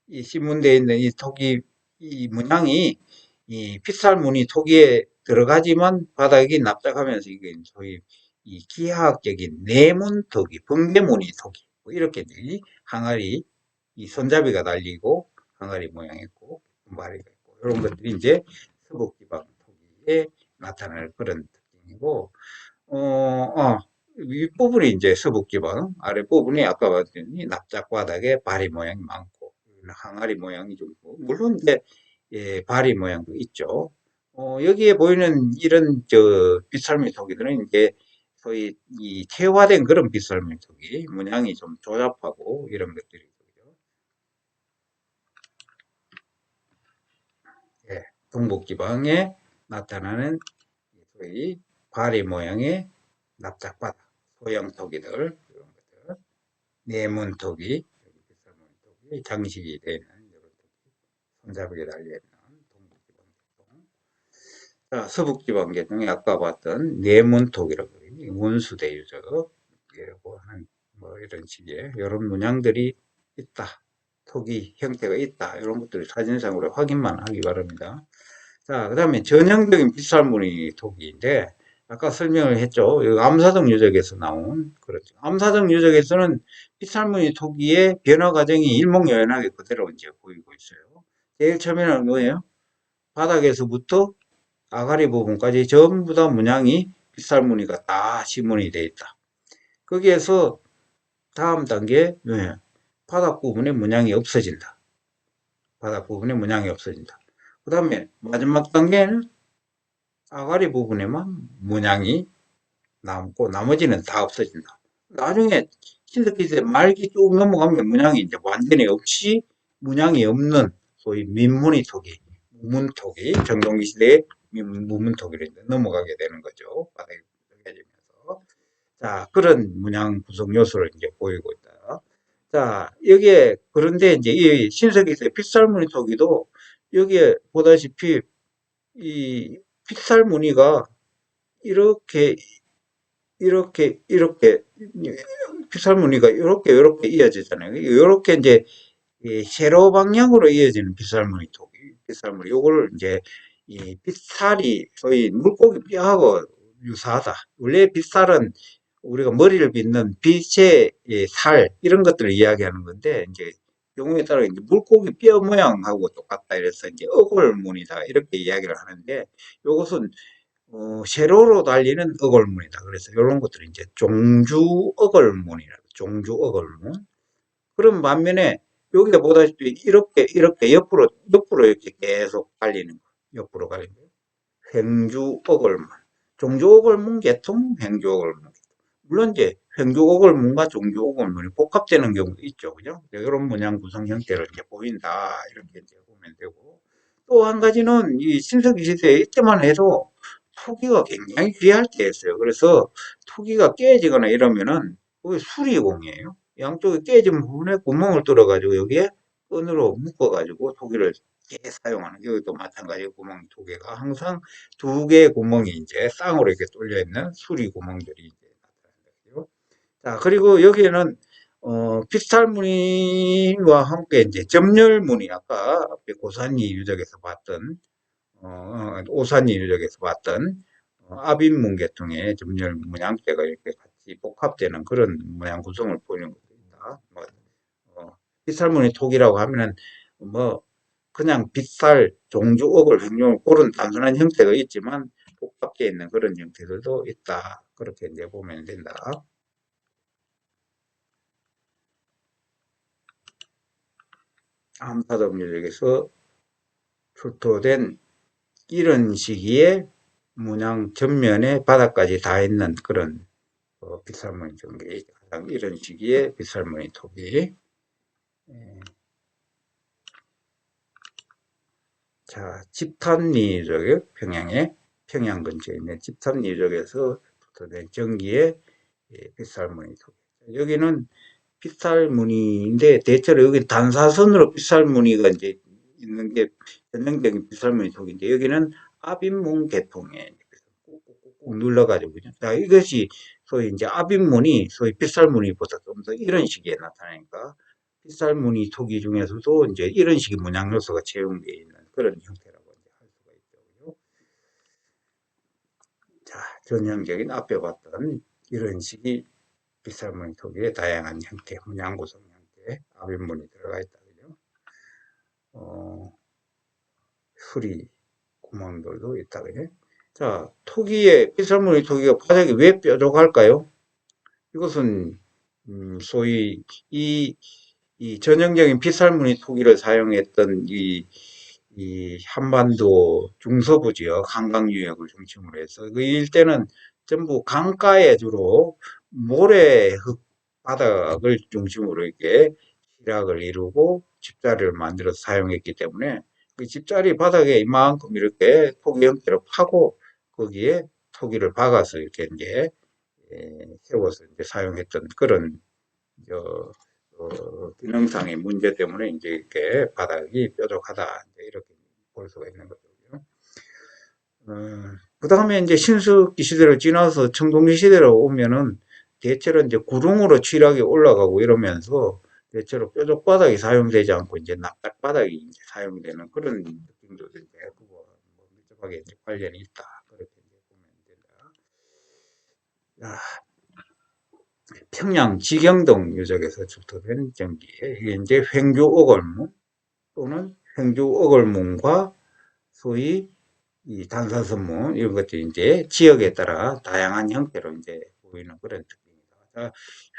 A: 이 신문대에 있는 이 토기, 이 문양이 이 핏살무늬 토기에 들어가지만 바닥이 납작하면서 이게 소위 이 기하학적인 네문 토기, 번개무늬 토기. 뭐 이렇게 이 항아리, 이 손잡이가 달리고 항아리 모양 있고 분발이가 있고 이런 것들이 이제 서북지방 토기에 나타날 그런 특징이고 윗부분이 이제 서북지방, 아랫부분이 아까 봤더니 납작바닥에 바리 모양이 많고, 항아리 모양이 좀 있고, 물론 이제, 예, 바리 모양도 있죠. 여기에 보이는 이런, 빗살무늬 토기들은 이제, 소위, 이 태화된 그런 빗살무늬 토기, 문양이 좀 조잡하고, 이런 것들이 있고요. 예, 동북지방에 나타나는, 소위, 바리 모양의 납작바닥, 소형 토기들, 이런 것들. 네문토기, 비쌀문토기, 장식이 되는 이런 토기, 손잡이에 달려있는 동북지방계통. 자, 서북지방계통이 아까 봤던 네문토기라고 그러니 원수대유적이라고 하는 뭐 이런 식의 이런 문양들이 있다. 토기 형태가 있다. 이런 것들을 사진상으로 확인만 하기 바랍니다. 자, 그 다음에 전형적인 빗살무늬 토기인데, 아까 설명을 했죠. 암사등 유적에서 나온, 그렇죠. 암사등 유적에서는 빗살무늬 토기의 변화 과정이 일목요연하게 그대로 이제 보이고 있어요. 제일 처음에는 뭐예요? 바닥에서부터 아가리 부분까지 전부 다 문양이 빗살무늬가 다 시문이 되어 있다. 거기에서 다음 단계, 뭐예요? 바닥 부분에 문양이 없어진다. 바닥 부분에 문양이 없어진다. 그 다음에 마지막 단계는 아가리 부분에만 문양이 남고 나머지는 다 없어진다. 나중에 신석기세 말기 쭉 넘어가면 문양이 이제 완전히 없이 문양이 없는 소위 민무늬토기, 무문토기, 정동기 시대의 무문토기로 이제 넘어가게 되는 거죠. 바닥이 깨지면서. 자, 그런 문양 구성 요소를 이제 보이고 있다. 자, 여기에, 그런데 이제 이 신석기세 핏살무늬 토기도 여기에 보다시피 이 핏살무늬가 이렇게 이렇게 빗살무늬가 이렇게 이어지잖아요. 이렇게 이제 세로 방향으로 이어지는 빗살무늬 토기, 빗살무늬. 요거를 이제 이 빗살이 소위 물고기 뼈하고 유사하다. 원래 빗살은 우리가 머리를 빗는 빛의 살 이런 것들을 이야기하는 건데 이제 경우에 따라 이제 물고기 뼈 모양하고 똑같다 이래서 이제 어골무늬다 이렇게 이야기를 하는데 요것은 세로로 달리는 어걸문이다. 그래서 이런 것들이 이제 종주 어걸문이라, 종주 어걸문. 그런 반면에 여기가 보다시피 이렇게 옆으로 이렇게 계속 달리는 거. 옆으로 갈리는 거. 횡주 어걸문. 종주 어걸문 계통, 횡주 어걸문 계통. 물론 이제 횡주 어걸문과 종주 어걸문이 복합되는 경우도 있죠. 그죠? 이런 문양 구성 형태를 이제 보인다. 이렇게 이제 보면 되고. 또 한 가지는 이 신석기 시대에 이때만 해도 토기가 굉장히 귀할 때였어요. 그래서 토기가 깨지거나 이러면은 그게 수리공이에요. 양쪽에 깨진 부분에 구멍을 뚫어가지고 여기에 끈으로 묶어가지고 토기를 사용하는 여기도 마찬가지로 구멍 두 개가 항상 두 개의 구멍이 이제 쌍으로 이렇게 뚫려 있는 수리 구멍들이 이제 나타난다고요. 자, 그리고 여기에는 피스탈무늬와 함께 이제 점열무늬 아까 앞에 고산리 유적에서 봤던 오산리 유적에서 봤던 아빈문 계통의 점열 문양대가 이렇게 같이 복합되는 그런 문양 구성을 보이는 것입니다. 뭐, 빗살무늬 톡이라고 하면은 뭐 그냥 빗살, 종주, 어글, 횡령 그런 단순한 형태가 있지만 복합되어 있는 그런 형태들도 있다. 그렇게 이제 보면 된다. 암사독 유적에서 출토된 이런 시기에 문양 전면에 바닥까지 다 있는 그런 빗살무늬 전기 가장 이런 시기에 빗살무늬 톱이 자 집탄리 유적에 평양 근처에 있는 집탄리 유적에서 출토된 전기의 빗살무늬 톱 여기는 빗살무늬인데 대체로 여기 단사선으로 빗살무늬가 이제 있는 게 전형적인 빗살무늬 톱인데 여기는 아빈문 계통에 꾹꾹꾹꾹 눌러가지고 자 이것이 소위 이제 아빈문이 소위 빗살무늬보다 좀 더 이런 식의 나타나니까 빗살무늬 토기 중에서도 이제 이런 식의 문양 요소가 채용되어 있는 그런 형태라고 이제 할 수가 있죠. 자, 전형적인 앞에 봤던 이런 식이 빗살무늬 토기의 다양한 형태, 문양 구성 형태, 아랫문이 들어가 있다. 그죠? 수리 구멍들도 있다. 그죠? 자, 빗살무늬 토기가 바닥이 왜 뾰족할까요? 이것은 소위 이 전형적인 빗살무늬 토기를 사용했던 이 한반도 중서부 지역 한강 유역을 중심으로 해서 그 일대는 전부 강가에 주로 모래흙 바닥을 중심으로 이렇게 희락을 이루고 집자리를 만들어서 사용했기 때문에 그 집자리 바닥에 이만큼 이렇게 토기 형태로 파고 거기에 토기를 박아서 이렇게 이제 세워서 이제 사용했던 그런 기능상의 문제 때문에 이제 이렇게 바닥이 뾰족하다 이렇게 볼 수가 있는 거죠. 그 다음에 이제 신석기 시대를 지나서 청동기 시대로 오면은 대체로 이제 구릉으로 취락이 올라가고 이러면서 대체로 뾰족 바닥이 사용되지 않고 이제 납작 바닥이 이제 사용되는 그런 느낌도 이제 뭐 밀접하게 이제 관련이 있다. 그렇게 이제 보면 된다. 평양 지경동 유적에서 출토된 전기에 이게 이제 횡주 오걸문 또는 횡주 오걸문과 소위 이 단사선문 이런 것들이 이제 지역에 따라 다양한 형태로 이제 보이는 그런 특징입니다. 자,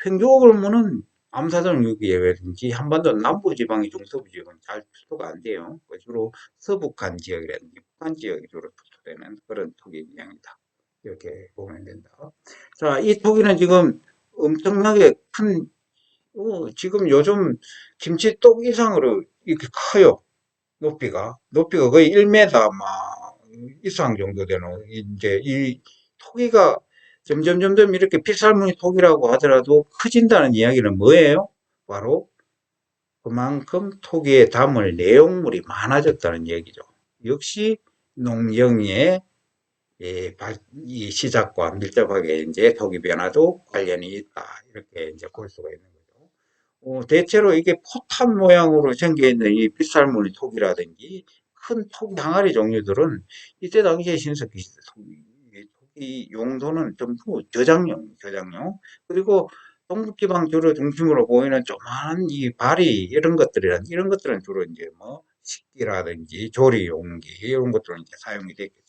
A: 횡주 오걸문은 암사동 유기 예외든지 한반도 남부지방이 중서부지방은 잘 출토가 안 돼요. 주로 서북한 지역이라든지 북한 지역이 주로 출토되는 그런 토기 문양이다. 이렇게 보면 된다. 자, 이 토기는 지금 엄청나게 큰, 지금 요즘 김치똑 이상으로 이렇게 커요. 높이가 거의 1m 막 이상 정도 되는, 이제 이 토기가 점점 이렇게 빗살무늬 토기라고 하더라도 커진다는 이야기는 뭐예요? 바로 그만큼 토기에 담을 내용물이 많아졌다는 얘기죠. 역시 농경의 이 시작과 밀접하게 이제 토기 변화도 관련이 있다. 이렇게 이제 볼 수가 있는 거죠. 대체로 이게 포탄 모양으로 생겨 있는 이 빗살무늬 토기라든지 큰 토기 항아리 종류들은 이때 당시에 신석기 시대 토기 용도는 전부 저장용. 그리고 동북지방 주로 중심으로 보이는 조그마한 이 바리 이런 것들은 주로 이제 뭐 식기라든지 조리 용기 이런 것들은 이제 사용이 됐겠죠.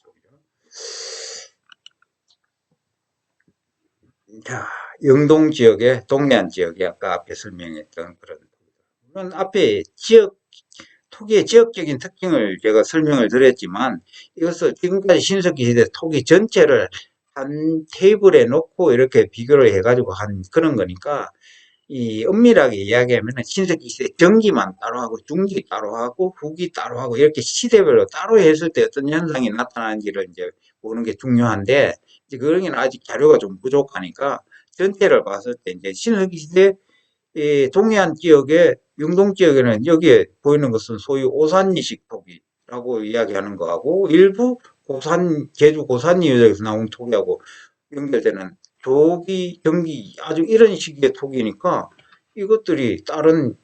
A: 자, 영동 지역의 동해안 지역에 아까 앞에 설명했던 그런 물론 앞에 토기의 지역적인 특징을 제가 설명을 드렸지만 이것을 지금까지 신석기 시대 토기 전체를 한 테이블에 놓고 이렇게 비교를 해가지고 한 그런 거니까 이 엄밀하게 이야기하면 신석기 시대 전기만 따로 하고 중기 따로 하고 후기 따로 하고 이렇게 시대별로 따로 했을 때 어떤 현상이 나타나는지를 이제 보는 게 중요한데 이제 그런 게 아직 자료가 좀 부족하니까 전체를 봤을 때 이제 신석기 시대 이 동해안 지역의 영동 지역에는 여기에 보이는 것은 소위 오산이식 토기라고 이야기하는 거하고 일부 제주 고산리 유적에서 나온 토기하고 연결되는 조기, 경기 아주 이런 식의 토기니까 이것들이 다른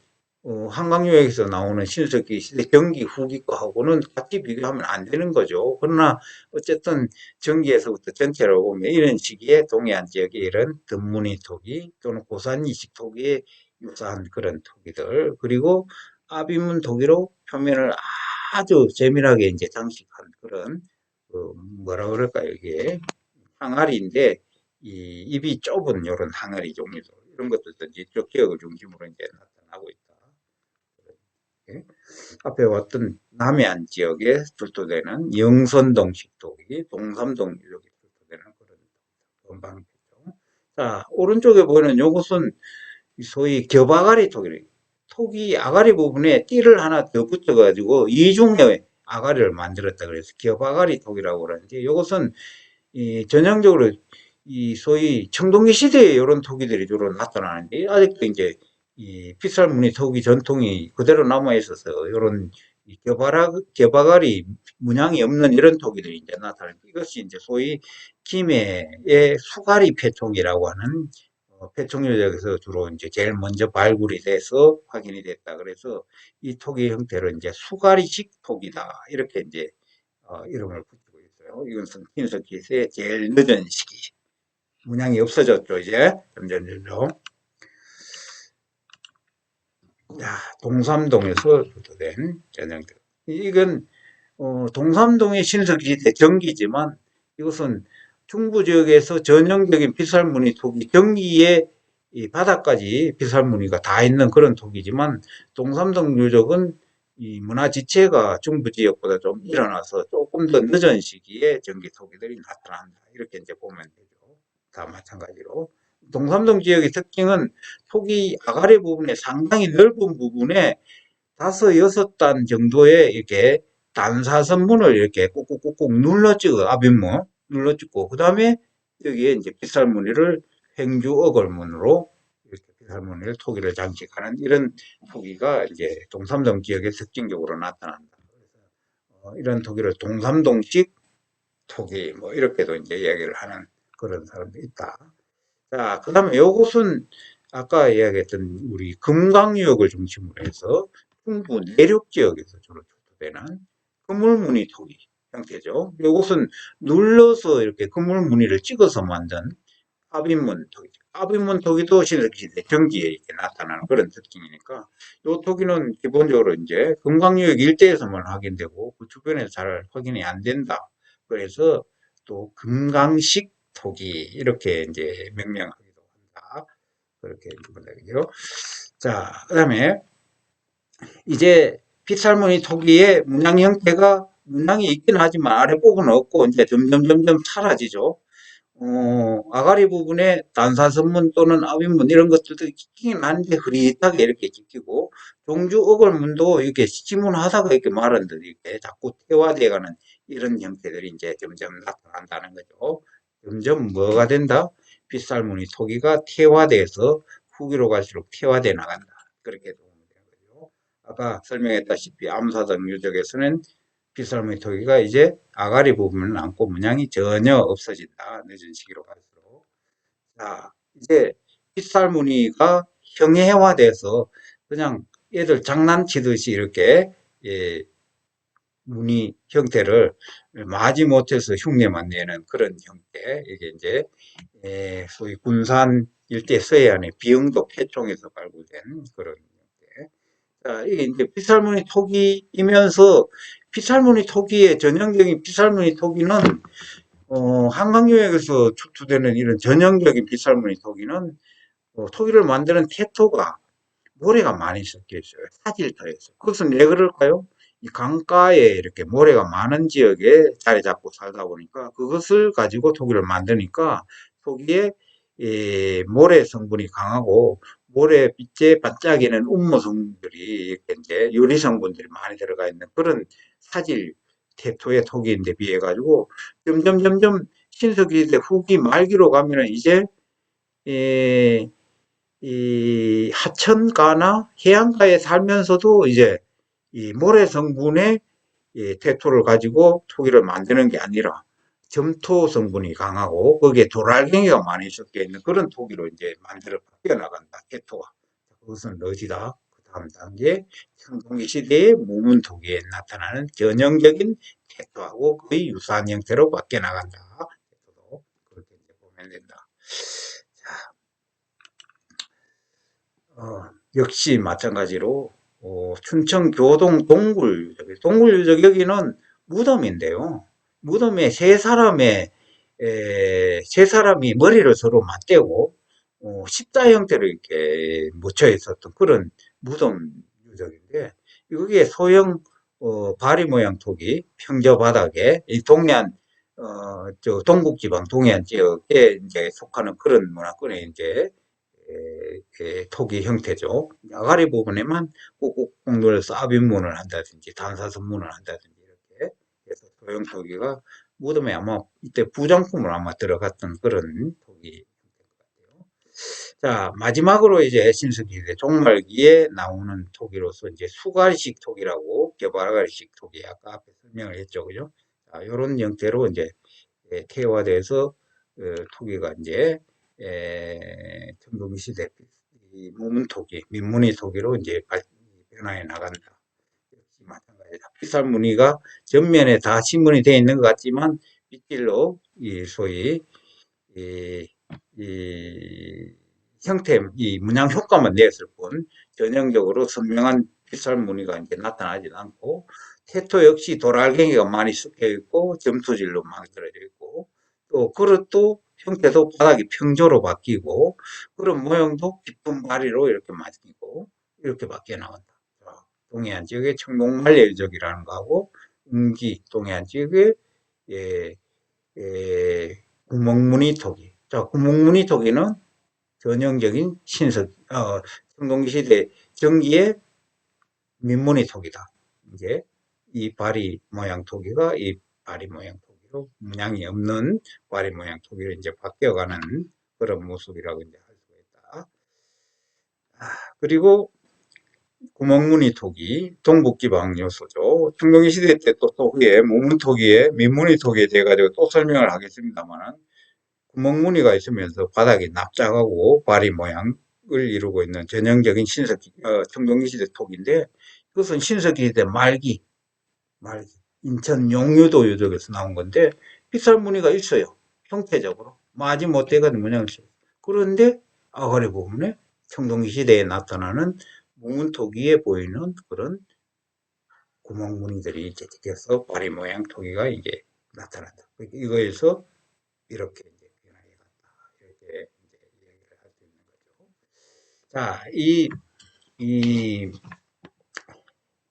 A: 한강유역에서 나오는 신석기 시대 경기 후기 거하고는 같이 비교하면 안 되는 거죠. 그러나 어쨌든 전기에서부터 전체로 보면 이런 시기에 동해안 지역에 이런 덤무늬 토기 또는 고산이식 토기에 유사한 그런 토기들 그리고 아비문 토기로 표면을 아주 재미나게 이제 장식한 그런 뭐라 그럴까요 이게 항아리인데 이 입이 좁은 이런 항아리 종류들 이런 것들도 이쪽 지역을 중심으로 이제 나타나고 있다. 예. 앞에 왔던 남해안 지역에 출토되는 영선동식 토기, 동삼동 이렇게 출토되는 그런 건방이죠. 자, 오른쪽에 보이는 요것은 소위 겹아가리 토기래요. 토기 아가리 부분에 띠를 하나 더 붙여가지고 이중의 아가리를 만들었다 그래서 겹아가리 토기라고 그러는데 이것은 이 전형적으로 이 소위 청동기 시대에 이런 토기들이 주로 나타나는데 아직도 이제 이 핏살무늬 토기 전통이 그대로 남아 있어서 이런 겨바가리 문양이 없는 이런 토기들이 이제 나타나는 이것이 이제 소위 김해의 수가리 패토기라고 하는 폐총유적에서 주로 이제 제일 먼저 발굴이 돼서 확인이 됐다. 그래서 이 토기 형태를 이제 수가리식 토기다. 이렇게 이제 이름을 붙이고 있어요. 이것은 흰석기의 제일 늦은 시기. 문양이 없어졌죠, 이제. 점점. 자, 동삼동에서 주도된 전형들. 이건 동삼동의 신석시대 경기지만 이것은 중부 지역에서 전형적인 빗살무늬 토기, 경기의 이 바닥까지 빗살무늬가 다 있는 그런 토기지만 동삼동 유적은 이 문화 지체가 중부 지역보다 좀 일어나서 조금 더 늦은 시기에 전기 토기들이 나타난다. 이렇게 이제 보면 되죠. 다 마찬가지로. 동삼동 지역의 특징은 토기 아가리 부분에 상당히 넓은 부분에 다섯 여섯 단 정도의 이렇게 단사선문을 이렇게 꾹꾹꾹꾹 눌러 찍어 압인문 눌러 찍고 그 다음에 여기에 이제 빗살무늬를 횡주 어걸문으로 이렇게 빗살무늬를 토기를 장식하는 이런 토기가 이제 동삼동 지역에 특징적으로 나타난다. 이런 토기를 동삼동식 토기 뭐 이렇게도 이제 이야기를 하는 그런 사람도 있다. 자, 그 다음에 요것은 아까 이야기했던 우리 금강유역을 중심으로 해서 충북 내륙 지역에서 주로 출토되는 그물무늬 토기 형태죠. 요것은 눌러서 이렇게 그물무늬를 찍어서 만든 압인문 토기죠. 압인문 토기도 신석시대 경기에 이렇게 나타나는 그런 특징이니까 요 토기는 기본적으로 이제 금강유역 일대에서만 확인되고 그 주변에서 잘 확인이 안 된다. 그래서 또 금강식 토기 이렇게 이제 명명하기도 한다. 그렇게 보면 되죠. 자, 그다음에 이제 빗살무늬 토기의 문양 형태가 문양이 있긴 하지만 아래 부분은 없고 이제 점점 사라지죠. 아가리 부분에 단사선문 또는 압인문 이런 것들도 있긴 한데 흐릿하게 이렇게 찍히고 종주 어걸문도 이렇게 시문하다가 이렇게 말은 듯 이렇게 자꾸 태화돼가는 이런 형태들이 이제 점점 나타난다는 거죠. 점점 뭐가 된다? 빗살무늬 토기가 태화돼서 후기로 갈수록 태화돼 나간다. 그렇게 보면 되는 거죠. 아까 설명했다시피 암사등 유적에서는 빗살무늬 토기가 이제 아가리 부분을 남고 문양이 전혀 없어진다. 늦은 시기로 갈수록. 자, 이제 빗살무늬가 형해화돼서 그냥 애들 장난치듯이 이렇게 예, 무늬 형태를 마지못해서 흉내만 내는 그런 형태. 이게 이제 소위 군산 일대 서해안의 비영도 폐총에서 발굴된 그런 형태. 자, 이게 이제 빗살무늬 토기이면서 빗살무늬 토기의 전형적인 빗살무늬 토기는 한강유역에서 출토되는 이런 전형적인 빗살무늬 토기는 토기를 만드는 태토가 모래가 많이 섞여 있어요. 사질터에서. 그것은 왜 그럴까요? 이 강가에 이렇게 모래가 많은 지역에 자리 잡고 살다 보니까 그것을 가지고 토기를 만드니까 토기에 모래 성분이 강하고 모래빛에 반짝이는 음모 성분들이 이렇게 이제 유리 성분들이 많이 들어가 있는 그런 사질 태토의 토기인데 비해 가지고 점점 신석기대 후기 말기로 가면은 이제 이 하천가나 해안가에 살면서도 이제 이 모래 성분의 태토를 가지고 토기를 만드는 게 아니라 점토 성분이 강하고 거기에 도랄갱이가 많이 섞여 있는 그런 토기로 이제 만들어 바뀌어 나간다. 태토가. 그것은 어디다? 그 다음 단계 청동기 시대의 무문 토기에 나타나는 전형적인 태토하고 거의 유사한 형태로 바뀌어 나간다. 그렇게 이제 보면 된다. 역시 마찬가지로 춘천 교동 동굴유적 여기는 무덤인데요. 무덤에 세 사람이 머리를 서로 맞대고 십자 형태로 이렇게 묻혀 있었던 그런 무덤 유적인데 여기에 소형 바리 모양 토기 평저 바닥에 이 동해안 저 동북지방 동해안 지역에 이제 속하는 그런 문화권에 이제 토기 형태죠. 아가리 부분에만 꾹꾹 눌러서 압인문을 한다든지 단사선문을 한다든지 이렇게 해서 소형 토기가 무덤에 아마 이때 부장품을 아마 들어갔던 그런 토기 형태인 것 같아요. 자, 마지막으로 이제 신석기대 종말기에 나오는 토기로서 이제 수갈식 토기라고 개발아가리식 토기 아까 앞에 설명을 했죠, 그죠? 자, 이런 형태로 이제 태화돼서 토기가 이제 청동시대 이 무문토기, 민무늬 토기로 이제 변화해 나간다. 역시 마찬가지다. 필살무늬가 전면에 다 신문이 되어 있는 것 같지만 빗질로 이 소위 이, 이 형태, 이 문양 효과만 냈을 뿐 전형적으로 선명한 필살무늬가 이제 나타나지 않고 태토 역시 돌알갱이가 많이 섞여 있고 점토질로 만들어져 있고 또 그릇도 형태도 바닥이 평조로 바뀌고 그런 모형도 깊은 바리로 이렇게 바뀌고 이렇게 바뀌어 나온다. 동해안 지역의 청동말레이족이라는 거하고 음기 동해안 지역의 예, 구멍무늬 토기. 자, 구멍무늬 토기는 전형적인 청동시대 전기의 민무늬 토기다. 이제 이 바리 모양 토기가 이 바리 모양 토기로 문양이 없는 바리 모양 토기로 이제 바뀌어가는 그런 모습이라고 이제 할 수가 있다. 그리고 구멍무늬 토기, 동북지방 요소죠. 청동시대 때 또 토기에, 무문토기에, 민무늬 토기에 대해 가지고 또 설명을 하겠습니다만, 구멍무늬가 있으면서 바닥이 납작하고 바리 모양을 이루고 있는 전형적인 청동시대 톡인데 그것은 신석기시대 말기 인천 용유도 유적에서 나온 건데 빗살무늬가 있어요. 형태적으로 마지못해가 문양을 써요. 그런데 아가리 부분에 청동시대에 나타나는 무문토 위에 보이는 그런 구멍무늬들이 이제 껴서 바리 모양 토기가 이제 나타난다. 이거에서 이렇게 이제 변화해 갔다. 이렇게 이제 얘기를 할 수 있는 거죠. 자, 이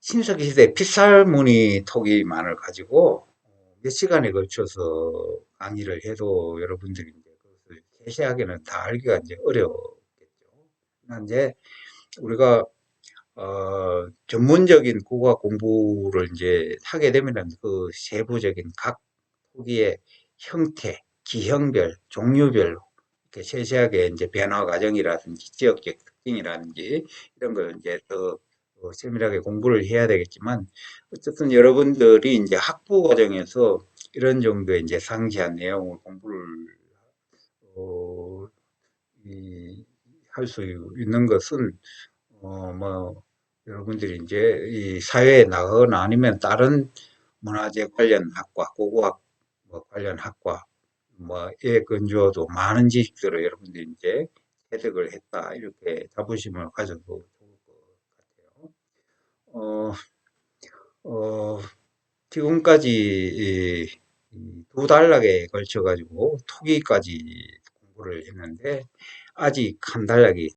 A: 신석기 시대 핏살무늬 토기만을 가지고 몇 시간에 걸쳐서 강의를 해도 여러분들이 이제 그것을 세세하게는 다 알기가 이제 어렵겠죠. 이제 우리가 전문적인 국어 공부를 이제 하게 되면 그 세부적인 각 토기의 형태, 기형별, 종류별로 이렇게 세세하게 이제 변화 과정이라든지 지역적 특징이라든지 이런 걸 이제 더 세밀하게 공부를 해야 되겠지만 어쨌든 여러분들이 이제 학부 과정에서 이런 정도의 이제 상세한 내용을 공부를 어, 할 수 있는 것은 뭐 여러분들이 이제 이 사회에 나가거나 아니면 다른 문화재 관련 학과, 고고학 뭐 관련 학과 뭐에 건조도 많은 지식들을 여러분들이 이제 획득을 했다 이렇게 자부심을 가져도 좋을 것 같아요. 어, 어, 지금까지 두 단락에 걸쳐 가지고 토기까지 공부를 했는데 아직 한 단락이